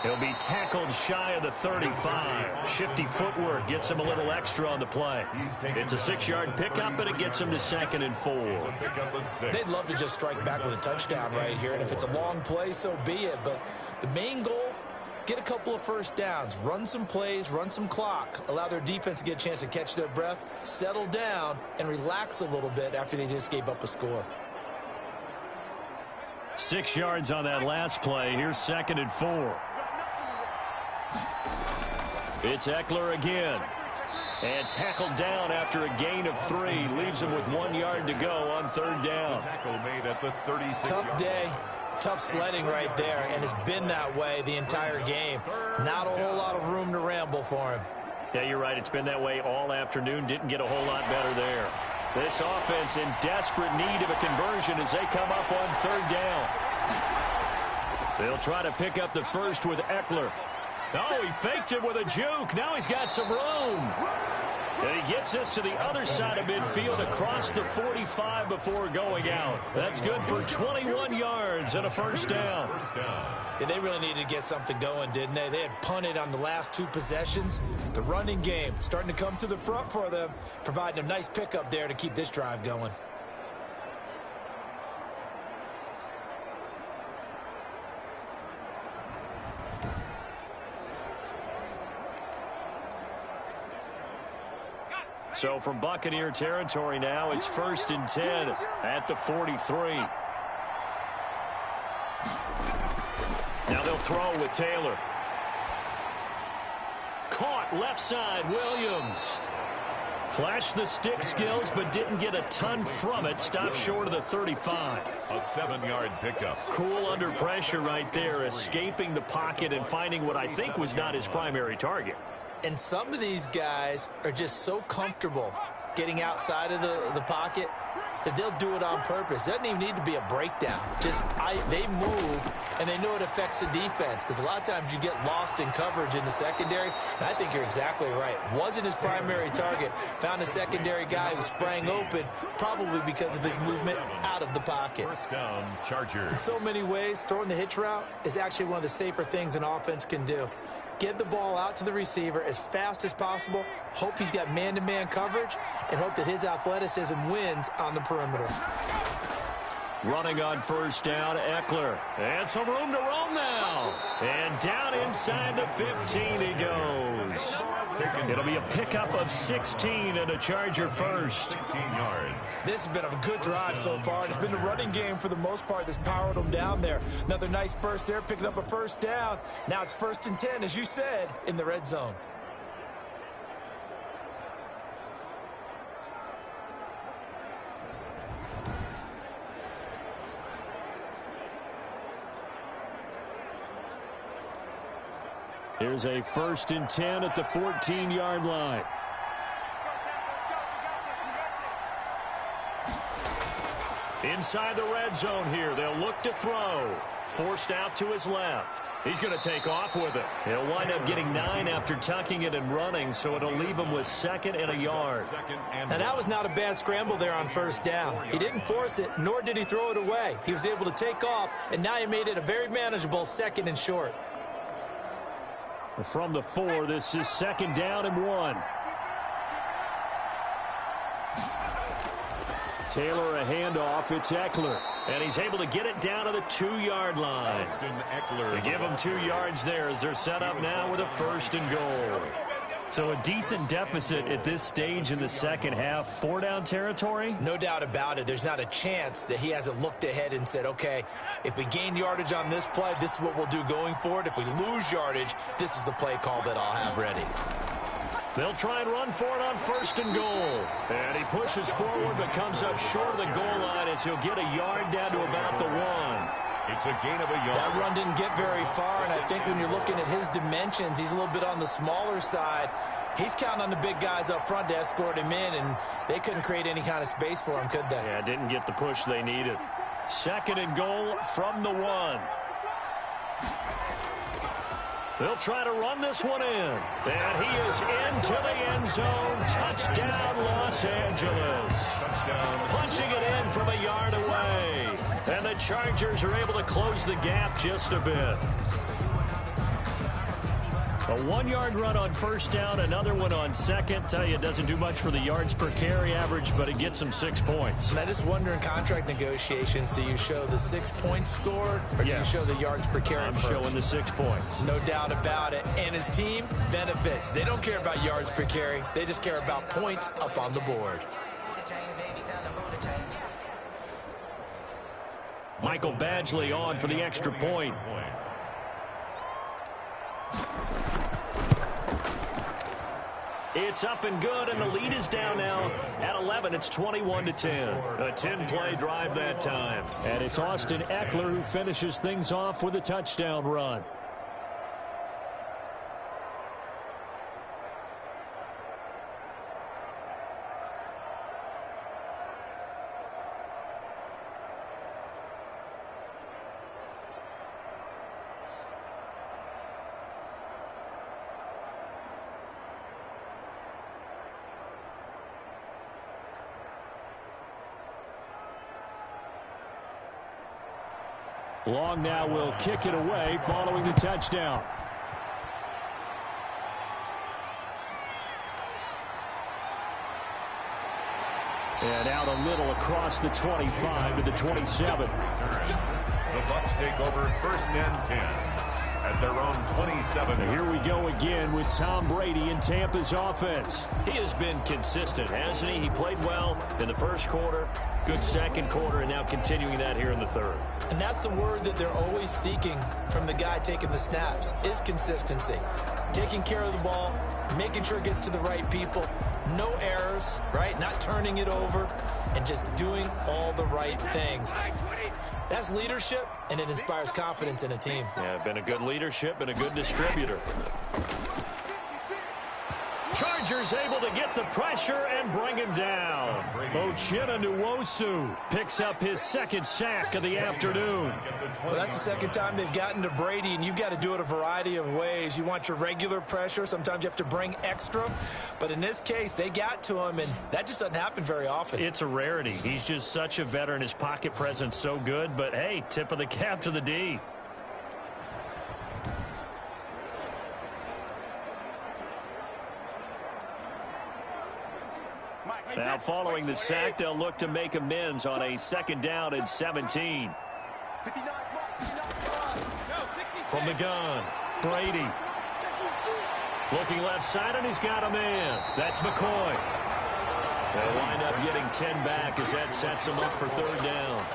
He'll be tackled shy of the 35. Shifty footwork gets him a little extra on the play. It's a 6-yard pickup, and it gets him to 2nd and 4. They'd love to just strike back with a touchdown right here, and if it's a long play, so be it. But the main goal get a couple of first downs, run some plays, run some clock, allow their defense to get a chance to catch their breath, settle down, and relax a little bit after they just gave up a score. 6 yards on that last play. Here's 2nd and 4. It's Eckler again. And tackled down after a gain of 3. Leaves him with 1 yard to go on 3rd down. Tackle made at the 36. Tough day. Tough sledding right there, and it's been that way the entire game. Not a whole lot of room to ramble for him. Yeah, you're right. It's been that way all afternoon. Didn't get a whole lot better there. This offense in desperate need of a conversion as they come up on 3rd down. They'll try to pick up the first with Eckler. Oh, he faked it with a juke. Now he's got some room. And he gets this to the other side of midfield across the 45 before going out. That's good for 21 yards and a first down. Yeah, they really needed to get something going, didn't they? They had punted on the last 2 possessions. The running game starting to come to the front for them, providing a nice pickup there to keep this drive going. So from Buccaneer territory now, it's 1st and 10 at the 43. Now they'll throw with Taylor. Caught left side, Williams. Flashed the stick skills, but didn't get a ton from it. Stopped short of the 35. A 7-yard pickup. Cool under pressure right there, escaping the pocket and finding what I think was not his primary target. And some of these guys are just so comfortable getting outside of the pocket that they'll do it on purpose. It doesn't even need to be a breakdown. They move, and they know it affects the defense, because a lot of times you get lost in coverage in the secondary, and I think you're exactly right. Wasn't his primary target. Found a secondary guy who sprang open, probably because of his movement out of the pocket. First down, Chargers. In so many ways, throwing the hitch route is actually one of the safer things an offense can do. Get the ball out to the receiver as fast as possible, hope he's got man-to-man coverage, and hope that his athleticism wins on the perimeter. Running on first down, Eckler. And some room to roam now. And down inside the 15 he goes. It'll be a pickup of 16 and a Charger first. 16 yards. This has been a good drive so far. It's been the running game for the most part that's powered them down there. Another nice burst there, picking up a first down. Now it's 1st and 10, as you said, in the red zone. Here's a 1st and 10 at the 14-yard line. Inside the red zone here. They'll look to throw. Forced out to his left. He's going to take off with it. He'll wind up getting 9 after tucking it and running, so it'll leave him with 2nd and a yard. Now, that was not a bad scramble there on first down. He didn't force it, nor did he throw it away. He was able to take off, and now he made it a very manageable 2nd and short. From the 4, this is 2nd down and 1. Taylor a handoff. It's Eckler. And he's able to get it down to the 2-yard line. They give him 2 yards there as they're set up now with a 1st and goal. So a decent deficit at this stage in the second half. 4-down territory? No doubt about it. There's not a chance that he hasn't looked ahead and said, okay, if we gain yardage on this play, this is what we'll do going forward. If we lose yardage, this is the play call that I'll have ready. They'll try and run for it on 1st and goal. And he pushes forward but comes up short of the goal line as he'll get a yard down to about the 1. It's a gain of a yard. That run didn't get very far, and I think when you're looking at his dimensions, he's a little bit on the smaller side. He's counting on the big guys up front to escort him in, and they couldn't create any kind of space for him, could they? Yeah, didn't get the push they needed. 2nd and goal from the 1. They'll try to run this one in. And he is into the end zone. Touchdown, Los Angeles. Touchdown. Punching it in from a yard away. And the Chargers are able to close the gap just a bit. A 1-yard run on first down, another one on second. Tell you, it doesn't do much for the yards per carry average, but it gets them 6 points. And I just wonder in contract negotiations, do you show the 6 points scored, or do you show the yards per carry I'm first? showing the 6 points. No doubt about it. And his team benefits. They don't care about yards per carry. They just care about points up on the board. Michael Badgley on for the extra point. It's up and good, and the lead is down now at 11. It's 21-10. A 10-play drive that time. And it's Austin Eckler who finishes things off with a touchdown run. Long now will kick it away following the touchdown. And out a little across the 25 to the 27. The Bucs take over first and 10 at their own 27. And here we go again with Tom Brady in Tampa's offense. He has been consistent, hasn't he? He played well in the first quarter, good second quarter, and now continuing that here in the third. And that's the word that they're always seeking from the guy taking the snaps, is consistency. Taking care of the ball, making sure it gets to the right people, no errors, right? Not turning it over, and just doing all the right things. That's leadership, and it inspires confidence in a team. Yeah, been a good leadership and a good distributor. Chargers able to get the pressure and bring him down. Uchenna Nwosu picks up his second sack of the afternoon. Well, that's the second time they've gotten to Brady, and you've got to do it a variety of ways. You want your regular pressure. Sometimes you have to bring extra. But in this case, they got to him, and that just doesn't happen very often. It's a rarity. He's just such a veteran. His pocket presence so good. But, hey, tip of the cap to the D. Now following the sack, they'll look to make amends on a second down and 17. From the gun, Brady. Looking left side, and he's got a man. That's McCoy. They'll wind up getting 10 back as that sets him up for third down.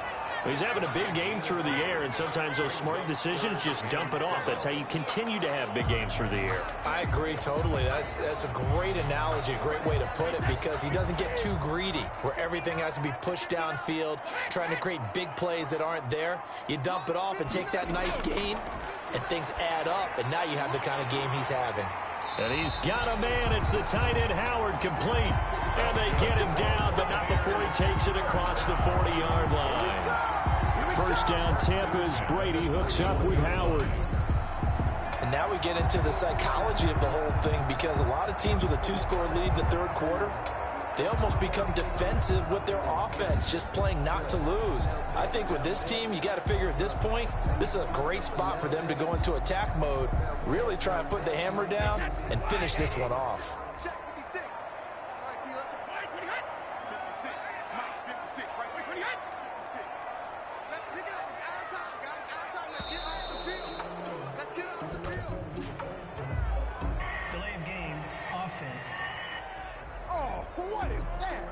He's having a big game through the air, and sometimes those smart decisions just dump it off. That's how you continue to have big games through the air. I agree totally. That's a great analogy, a great way to put it, because he doesn't get too greedy where everything has to be pushed downfield, trying to create big plays that aren't there. You dump it off and take that nice gain, and things add up, and now you have the kind of game he's having. And he's got a man. It's the tight end, Howard, complete. And they get him down, but not before he takes it across the 40-yard line. First down, Tampa's Brady hooks up with Howard. And now we get into the psychology of the whole thing, because a lot of teams with a 2-score lead in the third quarter, they almost become defensive with their offense, just playing not to lose. I think with this team, you got to figure at this point, this is a great spot for them to go into attack mode, really try and put the hammer down and finish this one off. Delay of game, offense. Oh, what is that?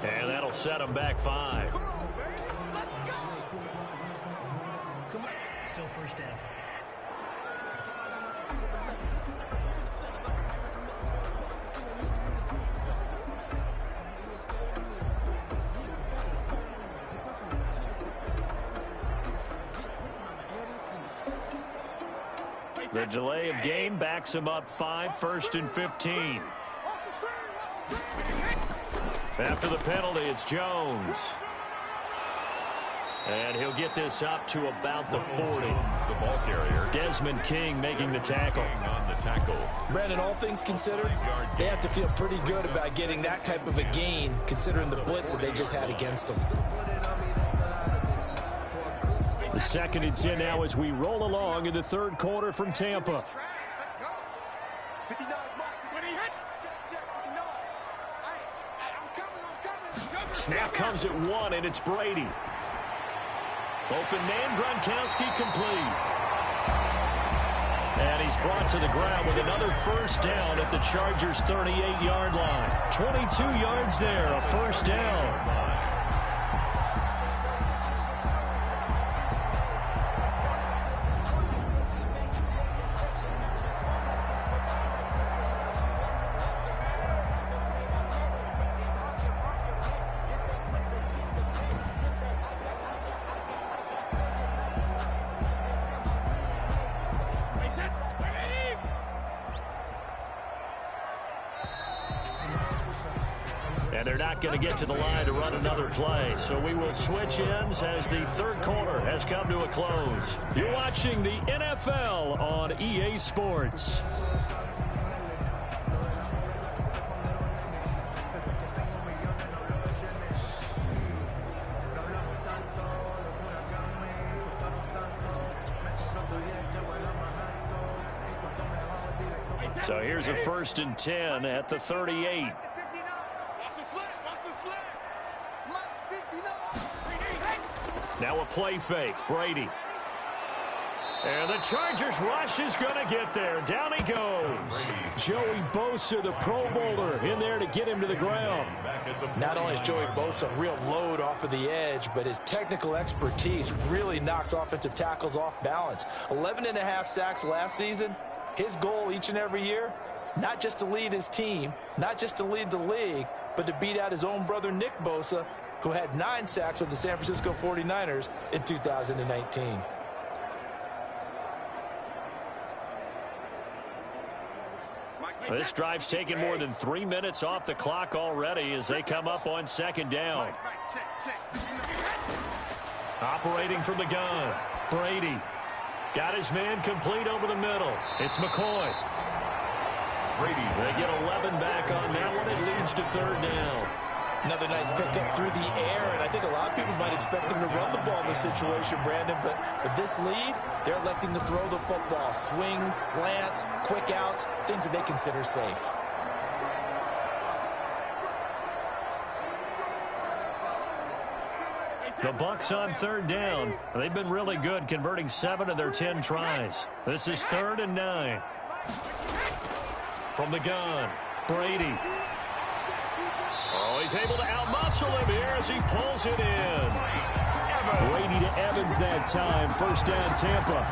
And that'll set him back 5. Still first down. The delay of game backs him up 5, first and 15. After the penalty, it's Jones. And he'll get this up to about the 40. The ball carrier. Desmond King making the tackle. On the tackle. Brandon, all things considered, they have to feel pretty good about getting that type of a gain, considering the blitz that they just had against them. The 2nd and 10 now as we roll along in the third quarter from Tampa. Snap comes at 1, and it's Brady. Open man, Gronkowski complete. And he's brought to the ground with another first down at the Chargers' 38-yard line. 22 yards there, a first down. And they're not going to get to the line to run another play. So we will switch ends as the third quarter has come to a close. You're watching the NFL on EA Sports. So here's a 1st and 10 at the 38. Now a play fake. Brady. And the Chargers rush is going to get there. Down he goes. Joey Bosa, the Pro Bowler, in there to get him to the ground. Not only is Joey Bosa a real load off of the edge, but his technical expertise really knocks offensive tackles off balance. 11.5 sacks last season. His goal each and every year, not just to lead his team, not just to lead the league, but to beat out his own brother Nick Bosa, who had 9 sacks with the San Francisco 49ers in 2019. This drive's taken more than 3 minutes off the clock already as they come up on 2nd down. Operating from the gun, Brady. Got his man complete over the middle. It's McCoy. They get 11 back on that one. It leads to 3rd down. Another nice pickup through the air, and I think a lot of people might expect them to run the ball in this situation, Brandon, but with this lead, they're electing to throw the football. Swings, slants, quick outs, things that they consider safe. The Bucs on 3rd down. They've been really good, converting 7 of their 10 tries. This is 3rd and 9. From the gun, Brady. Oh, he's able to outmuscle him here as he pulls it in. Brady to Evans that time. 1st down, Tampa.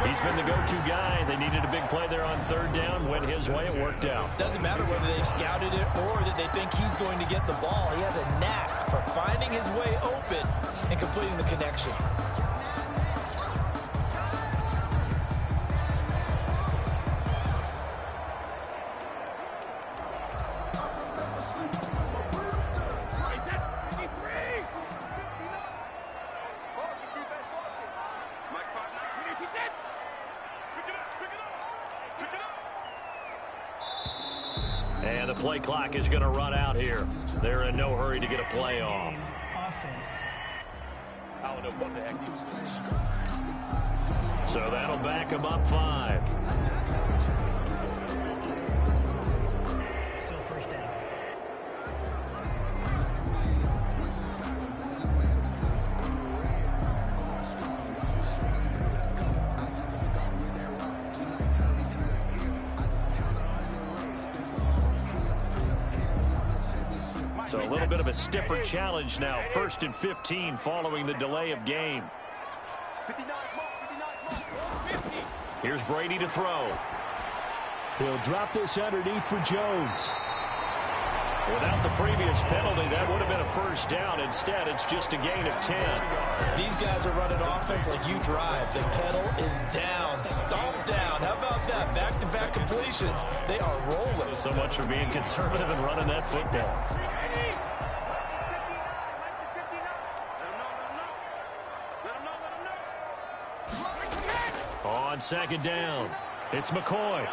He's been the go-to guy. They needed a big play there on 3rd down. Went his way. It worked out. Doesn't matter whether they've scouted it or that they think he's going to get the ball. He has a knack for finding his way open and completing the connection. And the play clock is going to run out here. They're in no hurry to get a play off. Offense. I don't know what the heck he was doing. So that'll back him up 5. Still 1st down. So a little bit of a stiffer challenge now. 1st and 15 following the delay of game. Here's Brady to throw. He'll drop this underneath for Jones. Without the previous penalty, that would have been a 1st down. Instead, it's just a gain of 10. These guys are running offense like you drive. The pedal is down, stomped down. How about that? Back-to-back completions. They are rolling. So much for being conservative and running that football. On 2nd down, it's McCoy.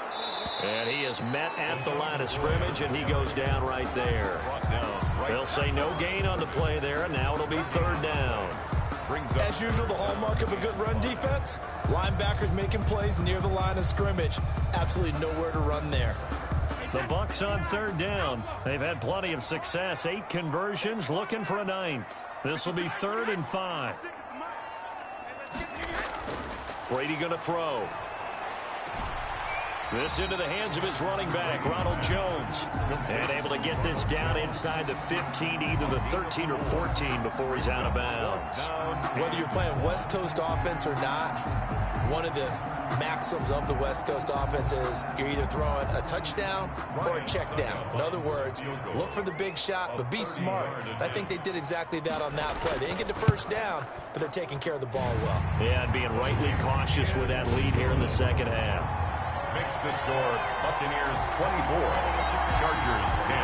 And he is met at the line of scrimmage, and he goes down right there. They'll say no gain on the play there, and now it'll be 3rd down. As usual, the hallmark of a good run defense, linebackers making plays near the line of scrimmage. Absolutely nowhere to run there. The Bucs on third down. They've had plenty of success. 8 conversions, looking for a 9th. This will be 3rd and 5. Brady going to throw. This into the hands of his running back, Ronald Jones. And able to get this down inside the 15, either the 13 or 14 before he's out of bounds. Whether you're playing West Coast offense or not, one of the maxims of the West Coast offense is you're either throwing a touchdown or a check down. In other words, look for the big shot, but be smart. I think they did exactly that on that play. They didn't get the first down, but they're taking care of the ball well. Yeah, and being rightly cautious with that lead here in the second half. Makes the score Buccaneers 24, Chargers 10.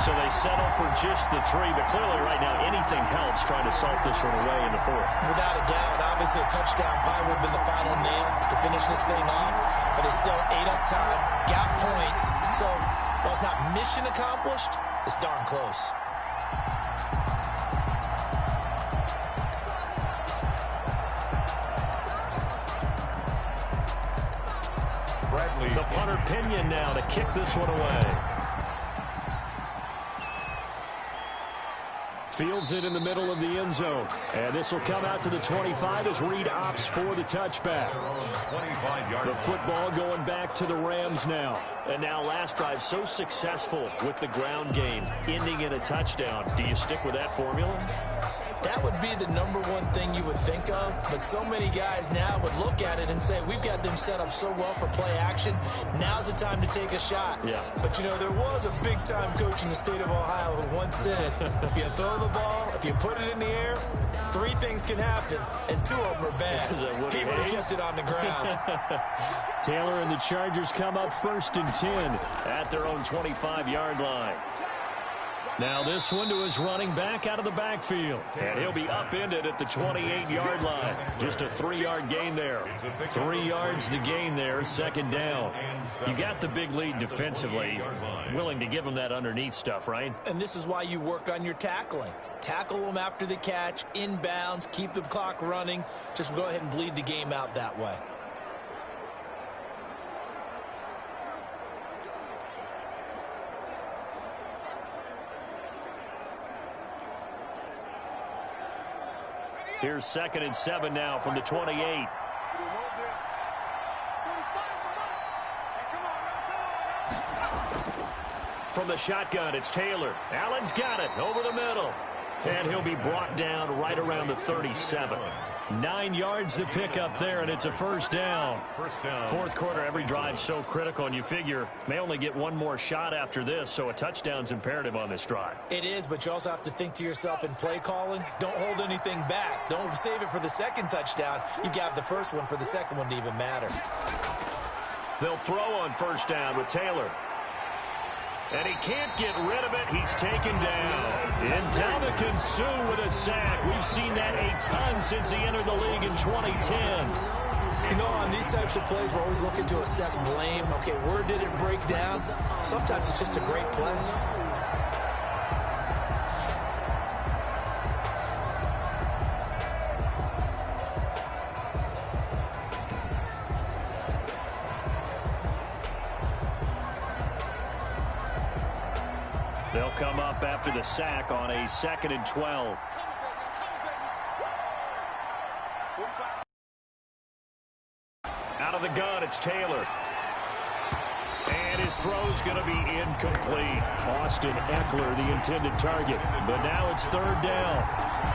So they settle for just the 3, but clearly right now anything helps trying to salt this one away in the 4th. Without a doubt, obviously a touchdown probably would have been the final nail to finish this thing off, but it's still 8 up time, got points. So while it's not mission accomplished, it's darn close. The punter Pinion now to kick this one away. Fields it in the middle of the end zone. And this will come out to the 25 as Reed opts for the touchback. The football going back to the Rams now. And now last drive so successful with the ground game, ending in a touchdown. Do you stick with that formula? That would be the #1 thing you would think of, but so many guys now would look at it and say, we've got them set up so well for play action, now's the time to take a shot. Yeah. But, you know, there was a big-time coach in the state of Ohio who once said, if you throw the ball, if you put it in the air, 3 things can happen, and 2 of them are bad. He would have kept it on the ground. Taylor and the Chargers come up 1st and 10 at their own 25-yard line. Now this one to his running back out of the backfield. And he'll be upended at the 28-yard line. Just a 3-yard gain there. 3 yards the gain there, 2nd down. You got the big lead defensively. Willing to give him that underneath stuff, right? And this is why you work on your tackling. Tackle them after the catch, inbounds, keep the clock running. Just go ahead and bleed the game out that way. Here's 2nd and 7 now from the 28. From the shotgun, it's Taylor. Allen's got it over the middle. And he'll be brought down right around the 37. 9 yards to pick up there, and it's a 1st down. 4th quarter, every drive so critical, and you figure may only get 1 more shot after this, so a touchdown's imperative on this drive. It is, but you also have to think to yourself in play calling, don't hold anything back. Don't save it for the 2nd touchdown. You got the 1st one for the 2nd one to even matter. They'll throw on 1st down with Taylor. And he can't get rid of it. He's taken down. And Ndamukong Suh with a sack. We've seen that a ton since he entered the league in 2010. You know, on these types of plays, we're always looking to assess blame. Okay, where did it break down? Sometimes it's just a great play. They'll come up after the sack on a 2nd and 12. Out of the gun, it's Taylor. And his throw's going to be incomplete. Austin Eckler, the intended target. But now it's 3rd down.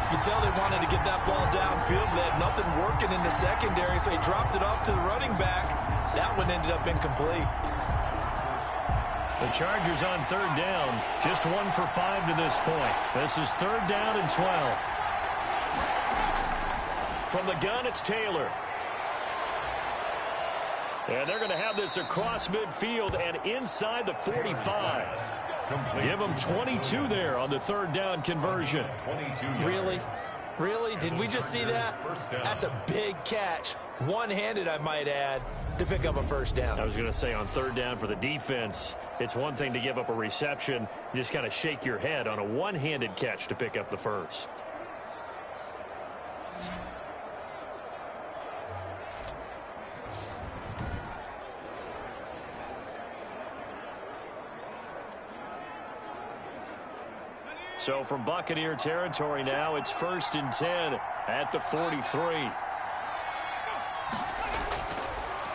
You can tell they wanted to get that ball downfield. They had nothing working in the secondary, so he dropped it off to the running back. That one ended up incomplete. The Chargers on 3rd down. Just 1 for 5 to this point. This is 3rd down and 12. From the gun, it's Taylor. And they're going to have this across midfield and inside the 45. Give them 22 there on the 3rd down conversion. Really? Really? Did we just see that? That's a big catch. one-handed, I might add, to pick up a first down. I was going to say on third down for the defense, it's one thing to give up a reception. You just got to shake your head on a one-handed catch to pick up the first. So from Buccaneer territory now, it's 1st and 10 at the 43.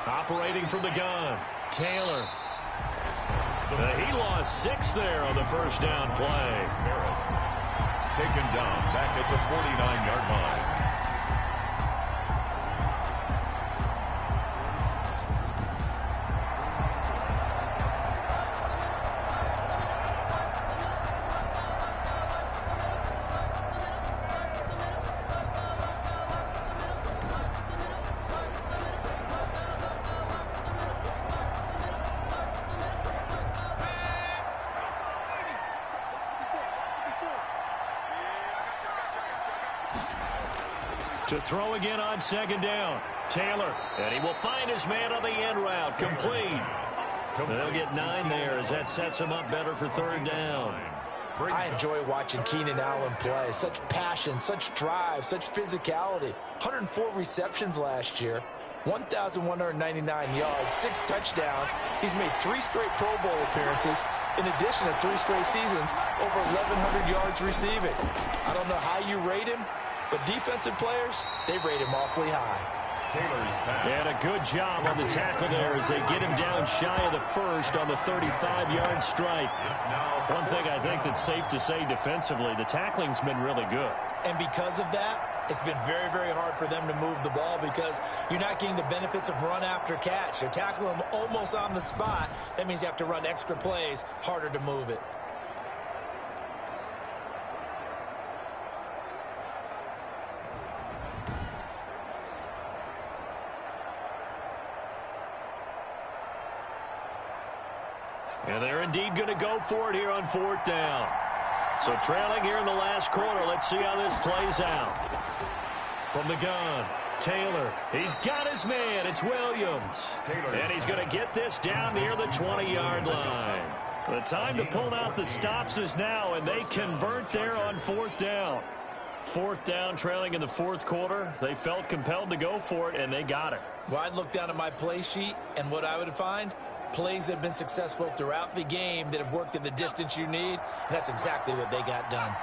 Operating from the gun, Taylor. He lost 6 there on the first down play. Taken down back at the 49-yard line. To throw again on 2nd down. Taylor, and he will find his man on the end route. Complete. They'll get 9 there as that sets him up better for 3rd down. I enjoy watching Keenan Allen play. Such passion, such drive, such physicality. 104 receptions last year, 1,199 yards, 6 touchdowns. He's made 3 straight Pro Bowl appearances, in addition to 3 straight seasons, over 1,100 yards receiving. I don't know how you rate him, but defensive players, they rate him awfully high. And a good job on the tackle there as they get him down shy of the first on the 35-yard strike. One thing I think that's safe to say defensively, the tackling's been really good. And because of that, it's been very, very hard for them to move the ball because you're not getting the benefits of run after catch. They're tackling them almost on the spot. That means you have to run extra plays, harder to move it. And they're indeed going to go for it here on 4th down. So trailing here in the last quarter. Let's see how this plays out. From the gun, Taylor. He's got his man. It's Williams. And he's going to get this down near the 20-yard line. The time to pull out the stops is now, and they convert there on 4th down. 4th down, trailing in the 4th quarter. They felt compelled to go for it, and they got it. Well, I'd look down at my play sheet, and what I would find, plays that have been successful throughout the game that have worked in the distance you need, and that's exactly what they got done.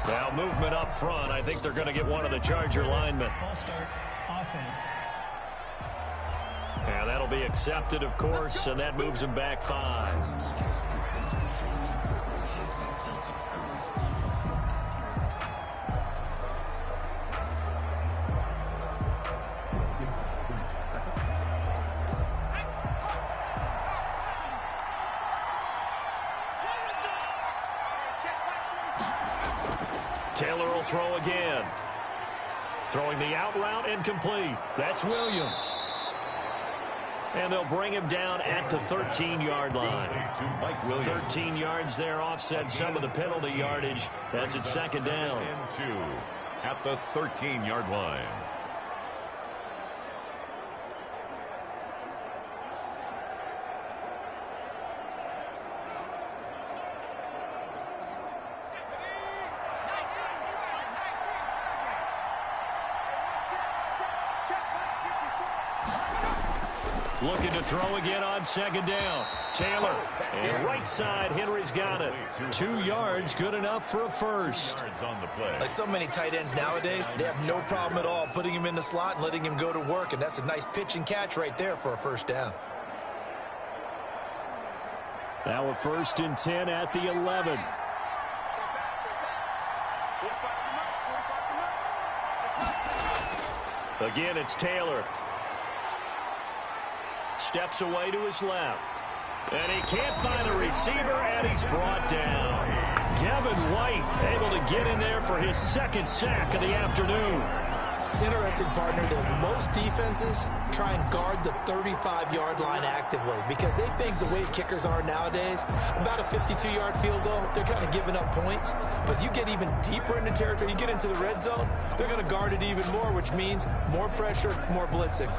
Now movement up front. I think they're going to get one of the Charger linemen. Ball start, offense. Yeah, that'll be accepted, of course, and that moves him back 5. Taylor will throw again. Throwing the out route incomplete. That's Williams. And they'll bring him down at the 13-yard line. 13 yards there, offset some of the penalty yardage as it's 2nd down. At the 13-yard line. Looking to throw again on 2nd down. Taylor. And right side, Henry's got it. 2 yards, good enough for a first. Like so many tight ends nowadays, they have no problem at all putting him in the slot and letting him go to work, and that's a nice pitch and catch right there for a first down. Now a 1st and 10 at the 11. Again, it's Taylor. Steps away to his left. And he can't find a receiver, and he's brought down. Devin White able to get in there for his 2nd sack of the afternoon. It's interesting, partner, that most defenses try and guard the 35-yard line actively because they think the way kickers are nowadays, about a 52-yard field goal, they're kind of giving up points. But you get even deeper into territory, you get into the red zone, they're going to guard it even more, which means more pressure, more blitzing.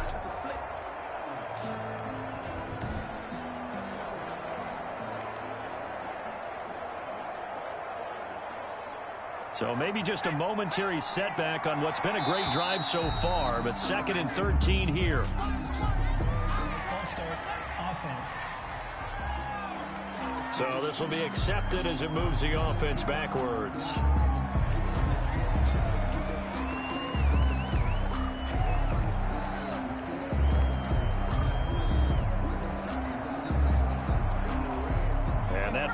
So maybe just a momentary setback on what's been a great drive so far, but 2nd and 13 here. False start, offense. So this will be accepted as it moves the offense backwards.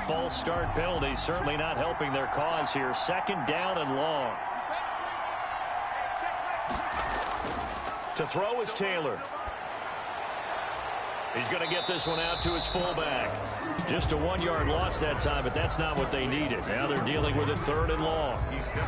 False start penalty certainly not helping their cause here. 2nd down and long. To throw is Taylor. He's going to get this one out to his fullback. Just a 1-yard loss that time, but that's not what they needed. Now they're dealing with a 3rd and long.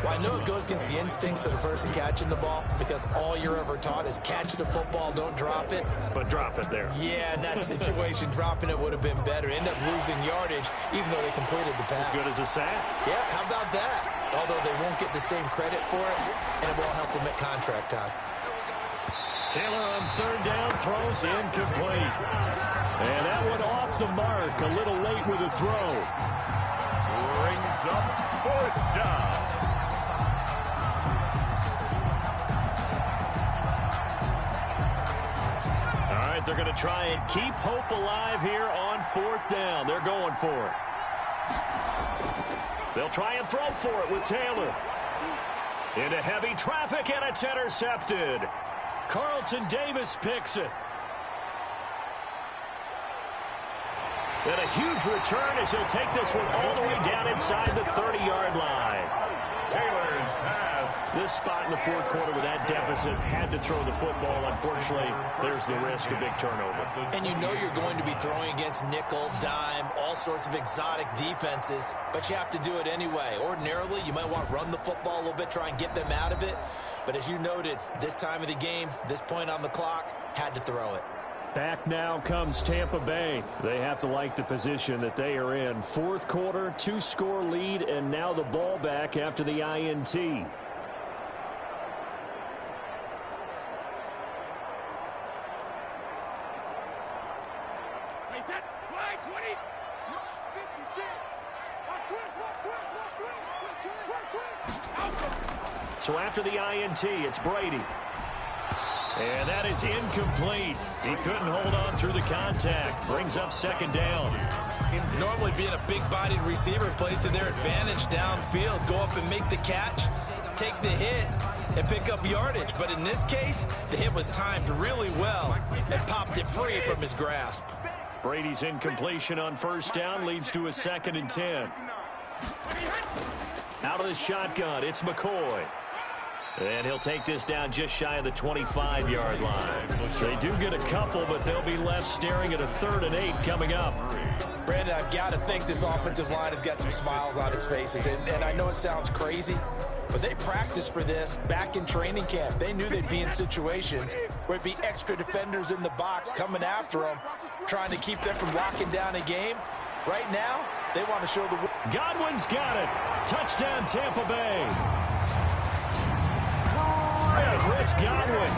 Well, I know it goes against the instincts of the person catching the ball because all you're ever taught is catch the football, don't drop it. But drop it there. Yeah, in that situation, dropping it would have been better. End up losing yardage, even though they completed the pass. As good as a sack. Yeah, how about that? Although they won't get the same credit for it, and it won't help them at contract time. Taylor on 3rd down, throws incomplete. And that one off the mark, a little late with a throw. Brings up 4th down. All right, they're going to try and keep hope alive here on 4th down. They're going for it. They'll try and throw for it with Taylor. Into heavy traffic, and it's intercepted. Carlton Davis picks it. And a huge return as he'll take this one all the way down inside the 30-yard line. Taylor's pass. This spot in the 4th quarter with that deficit had to throw the football. Unfortunately, there's the risk of big turnover. And you know you're going to be throwing against nickel, dime, all sorts of exotic defenses, but you have to do it anyway. Ordinarily, you might want to run the football a little bit, try and get them out of it. But as you noted, this time of the game, this point on the clock, had to throw it. Back now comes Tampa Bay. They have to like the position that they are in. 4th quarter, 2-score lead, and now the ball back after the INT. So after the INT, it's Brady. And that is incomplete. He couldn't hold on through the contact. Brings up 2nd down. Normally being a big-bodied receiver plays to their advantage downfield. Go up and make the catch, take the hit, and pick up yardage. But in this case, the hit was timed really well and popped it free from his grasp. Brady's incompletion on 1st down leads to a 2nd and 10. Out of the shotgun, it's McCoy. And he'll take this down just shy of the 25-yard line. They do get a couple, but they'll be left staring at a 3rd and 8 coming up. Brandon, I've got to think this offensive line has got some smiles on its faces. And I know it sounds crazy, but they practiced for this back in training camp. They knew they'd be in situations where it'd be extra defenders in the box coming after them, trying to keep them from locking down a game. Right now, they want to show the... Godwin's got it. Touchdown, Tampa Bay. Chris Godwin,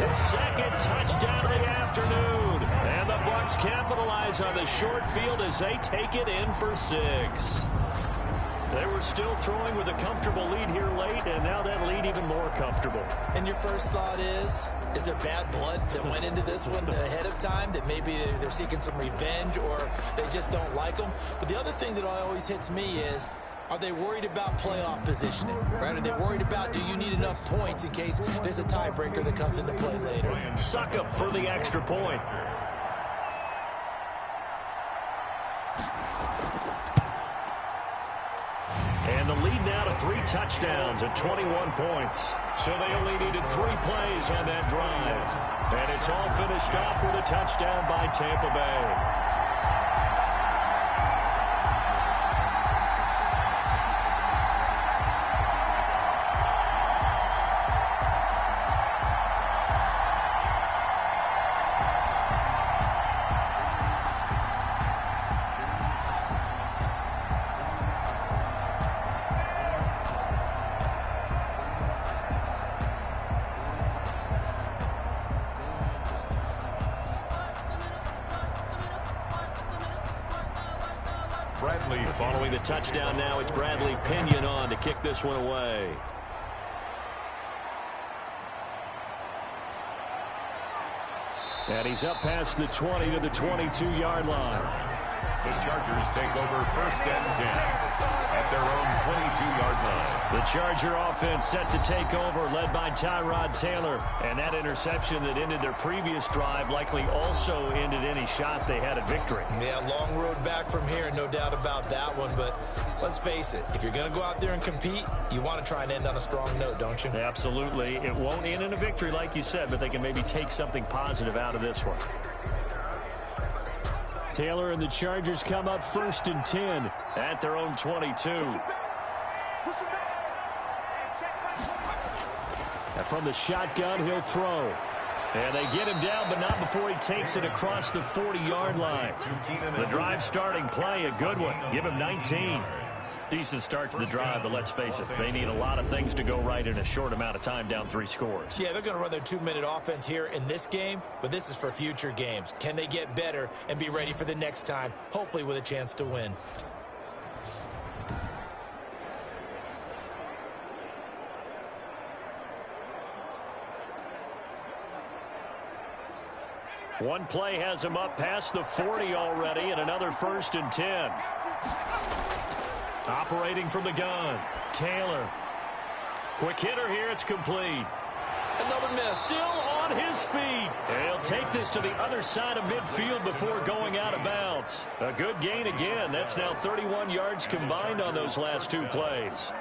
his 2nd touchdown of the afternoon. And the Bucs capitalize on the short field as they take it in for 6. They were still throwing with a comfortable lead here late, and now that lead even more comfortable. And your first thought is there bad blood that went into this one ahead of time, that maybe they're seeking some revenge or they just don't like them? But the other thing that always hits me is, are they worried about playoff positioning? Right? Are they worried about, do you need enough points in case there's a tiebreaker that comes into play later? Suck up for the extra point. And the lead now to 3 touchdowns at 21 points. So they only needed 3 plays on that drive. And it's all finished off with a touchdown by Tampa Bay. Bradley. Following the touchdown now, it's Bradley Pinion on to kick this one away. And he's up past the 20 to the 22-yard line. The Chargers take over 1st and 10 at their own 22-yard line. The Charger offense set to take over, led by Tyrod Taylor. And that interception that ended their previous drive likely also ended any shot they had at victory. Yeah, long road back from here, no doubt about that one. But let's face it, if you're going to go out there and compete, you want to try and end on a strong note, don't you? Absolutely. It won't end in a victory, like you said, but they can maybe take something positive out of this one. Taylor and the Chargers come up 1st and 10 at their own 22. And from the shotgun, he'll throw. And they get him down, but not before he takes it across the 40-yard line. The drive starting play, a good one. Give him 19. Decent start to the drive, but let's face it, they need a lot of things to go right in a short amount of time, down 3 scores. Yeah, they're going to run their 2-minute offense here in this game, but this is for future games. Can they get better and be ready for the next time, hopefully with a chance to win? One play has him up past the 40 already, and another 1st and 10. Operating from the gun, Taylor. Quick hitter here, it's complete. Another miss. Still on his feet. And he'll take this to the other side of midfield before going out of bounds. A good gain again. That's now 31 yards combined on those last 2 plays.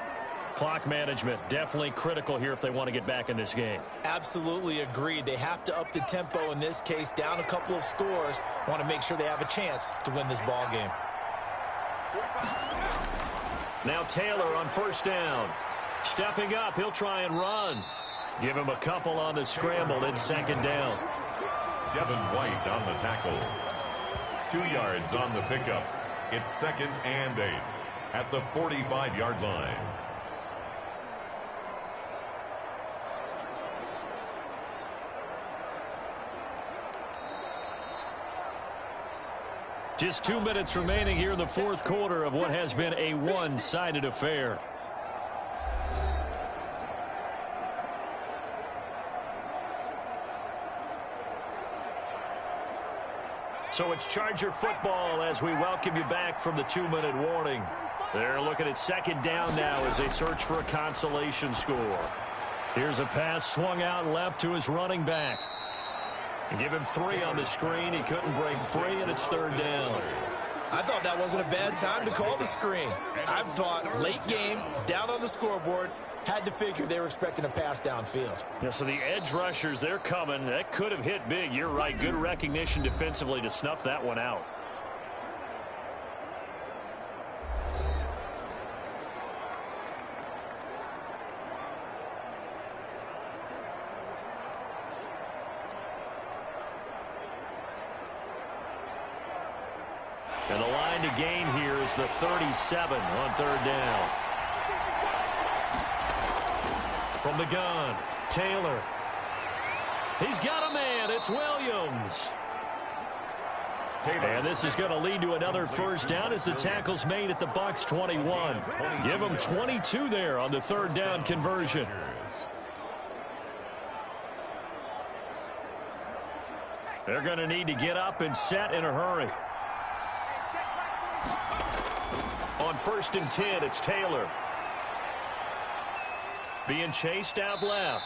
Clock management, definitely critical here if they want to get back in this game. Absolutely agreed. They have to up the tempo in this case, down a couple of scores. Want to make sure they have a chance to win this ball game. Now Taylor on 1st down. Stepping up, he'll try and run. Give him a couple on the scramble. It's 2nd down. Devin White on the tackle. 2 yards on the pickup. It's 2nd and 8 at the 45-yard line. Just 2 minutes remaining here in the 4th quarter of what has been a one-sided affair. So it's Charger football as we welcome you back from the 2-minute warning. They're looking at 2nd down now as they search for a consolation score. Here's a pass swung out left to his running back. Give him 3 on the screen. He couldn't break free, and it's 3rd down. I thought that wasn't a bad time to call the screen. I thought late game, down on the scoreboard, had to figure they were expecting a pass downfield. Yeah, so the edge rushers, they're coming. That could have hit big. You're right. Good recognition defensively to snuff that one out. And the line to gain here is the 37 on 3rd down. From the gun, Taylor. He's got a man. It's Williams. And this is going to lead to another 1st down as the tackle's made at the Bucs 21. Give them 22 there on the 3rd down conversion. They're going to need to get up and set in a hurry. On 1st and 10, it's Taylor. Being chased out left.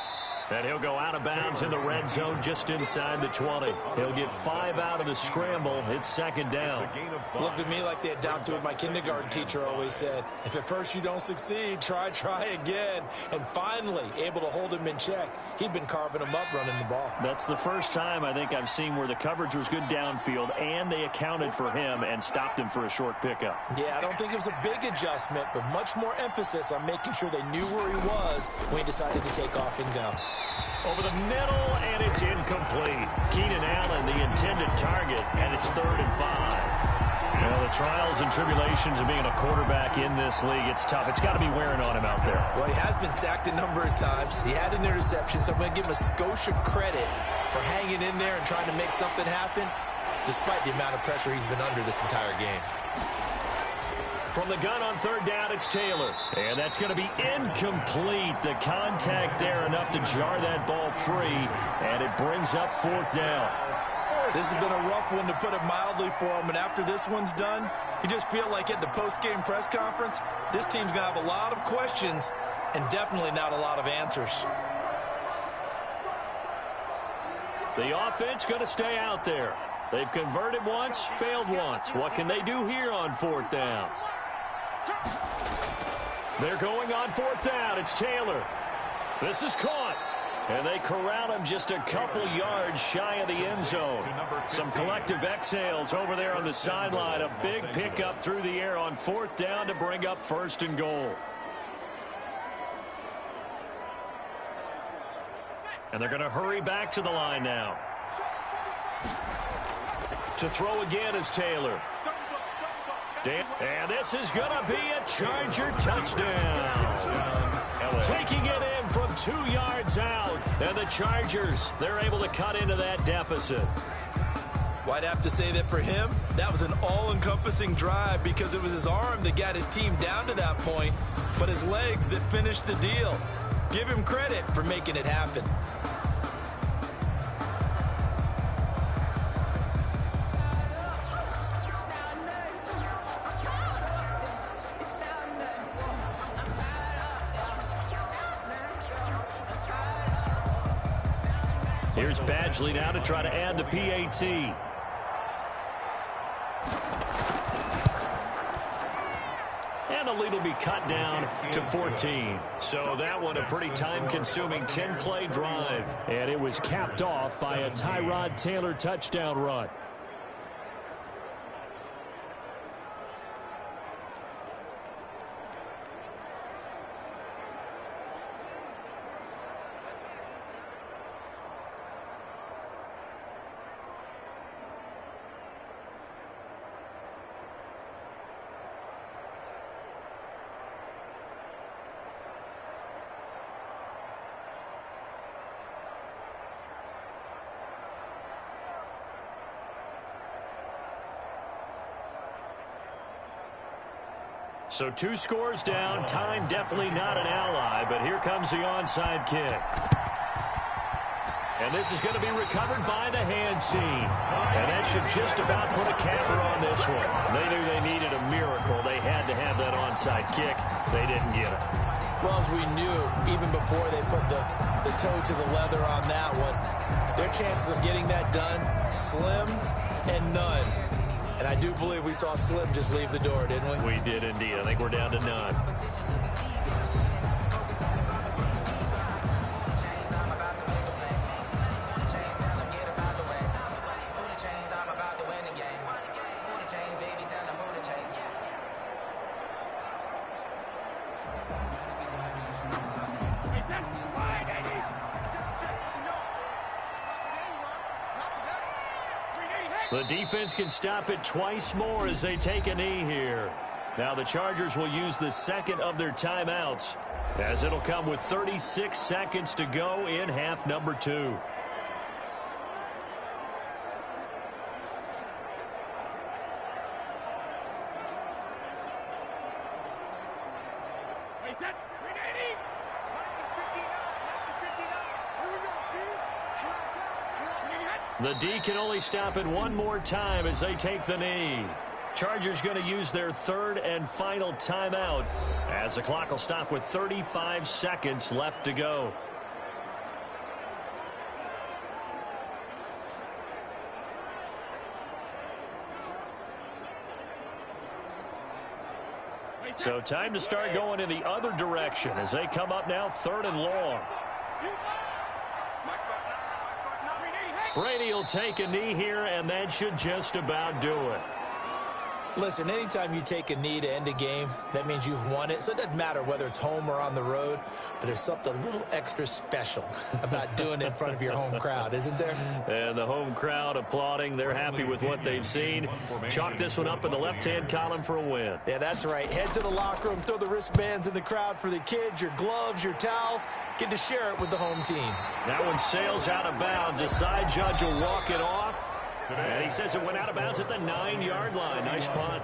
And he'll go out of bounds in the red zone just inside the 20. He'll get 5 out of the scramble. It's 2nd down. Looked at me like they adopted what my kindergarten teacher always said. If at first you don't succeed, try again. And finally, able to hold him in check. He'd been carving him up running the ball. That's the first time I think I've seen where the coverage was good downfield and they accounted for him and stopped him for a short pickup. Yeah, I don't think it was a big adjustment, but much more emphasis on making sure they knew where he was when he decided to take off and go. Over the middle, and it's incomplete. Keenan Allen, the intended target, and it's 3rd and 5. You know, the trials and tribulations of being a quarterback in this league, it's tough. It's got to be wearing on him out there. Well, he has been sacked a number of times. He had an interception, so I'm going to give him a skosh of credit for hanging in there and trying to make something happen, despite the amount of pressure he's been under this entire game. From the gun on third down, it's Taylor. And that's going to be incomplete. The contact there enough to jar that ball free, and it brings up fourth down. This has been a rough one, to put it mildly, for him. And after this one's done, you just feel like at the post-game press conference, this team's going to have a lot of questions and definitely not a lot of answers. The offense going to stay out there. They've converted once, failed once. What can they do here on fourth down? They're going on fourth down. It's Taylor. This is caught. And they corral him just a couple yards shy of the end zone. Some collective exhales over there on the sideline. A big pickup through the air on fourth down to bring up first and goal. And they're going to hurry back to the line now. To throw again is Taylor. And this is going to be a Charger touchdown. Taking it in from 2 yards out. And the Chargers, they're able to cut into that deficit. Well, I'd have to say that for him, that was an all-encompassing drive, because it was his arm that got his team down to that point, but his legs that finished the deal. Give him credit for making it happen. Here's Badgley now to try to add the PAT. And the lead will be cut down to 14. So that one a pretty time-consuming 10-play drive. And it was capped off by a Tyrod Taylor touchdown run. So 2 scores down. Time definitely not an ally, but here comes the onside kick. And this is going to be recovered by the hands team. And that should just about put a capper on this one. They knew they needed a miracle. They had to have that onside kick. They didn't get it. Well, as we knew, even before they put the toe to the leather on that one, their chances of getting that done, slim and none. And I do believe we saw Slim just leave the door, didn't we? We did indeed. I think we're down to none. The defense can stop it twice more as they take a knee here. Now the Chargers will use the second of their timeouts, as it'll come with 36 seconds to go in half number 2. The D can only stop it one more time as they take the knee. Chargers going to use their third and final timeout as the clock will stop with 35 seconds left to go. So time to start going in the other direction as they come up now third and long. Brady will take a knee here, and that should just about do it. Listen, anytime you take a knee to end a game, that means you've won it. So it doesn't matter whether it's home or on the road, but there's something a little extra special about doing it in front of your home crowd, isn't there? And the home crowd applauding. They're happy with what they've seen. Chalk this one up in the left-hand column for a win. Yeah, that's right. Head to the locker room, throw the wristbands in the crowd for the kids, your gloves, your towels. Get to share it with the home team. That one sails out of bounds. The side judge will walk it off. And he says it went out of bounds at the 9-yard line. Nice punt.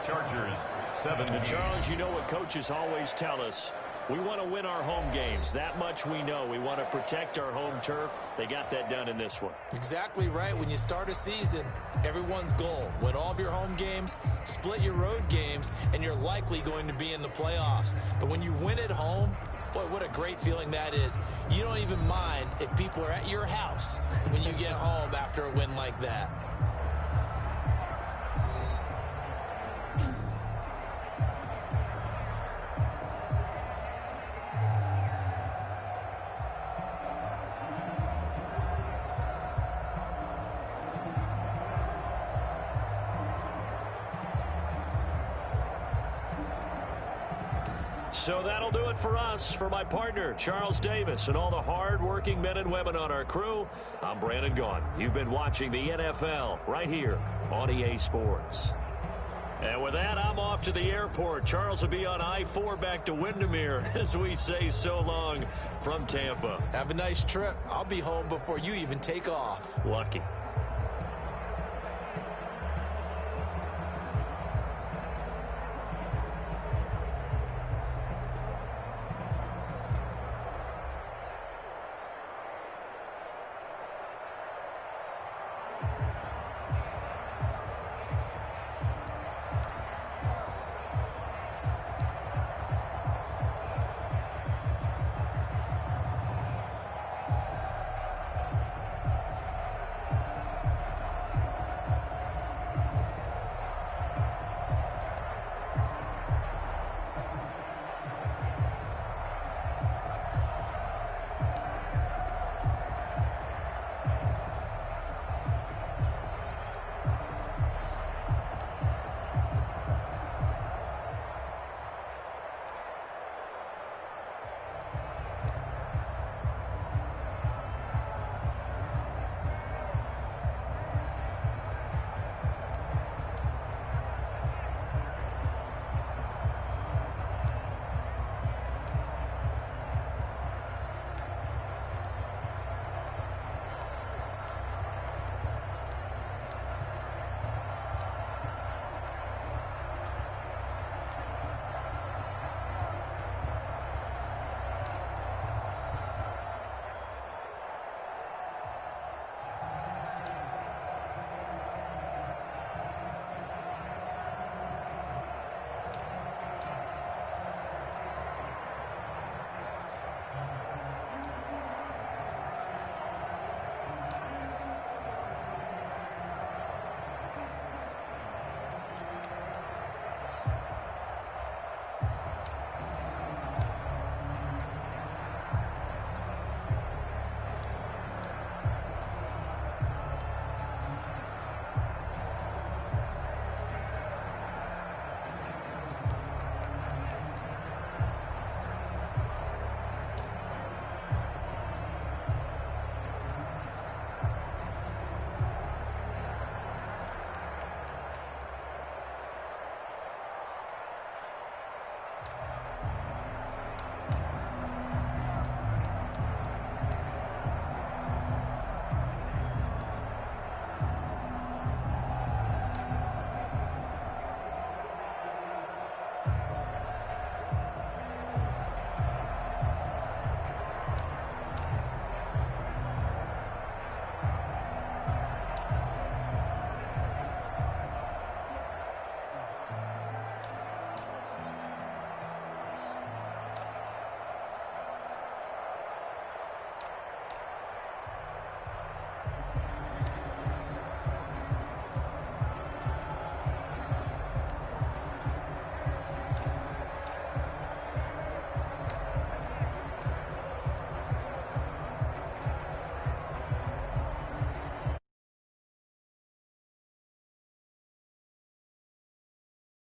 Chargers 17. And Charles, you know what coaches always tell us. We want to win our home games. That much we know. We want to protect our home turf. They got that done in this one. Exactly right. When you start a season, everyone's goal: win all of your home games, split your road games, and you're likely going to be in the playoffs. But when you win at home, boy, what a great feeling that is. You don't even mind if people are at your house when you get home after a win like that. So that'll do it for us. For my partner, Charles Davis, and all the hard-working men and women on our crew, I'm Brandon Gaudin. You've been watching the NFL right here on EA Sports. And with that, I'm off to the airport. Charles will be on I-4 back to Windermere as we say so long from Tampa. Have a nice trip. I'll be home before you even take off. Lucky.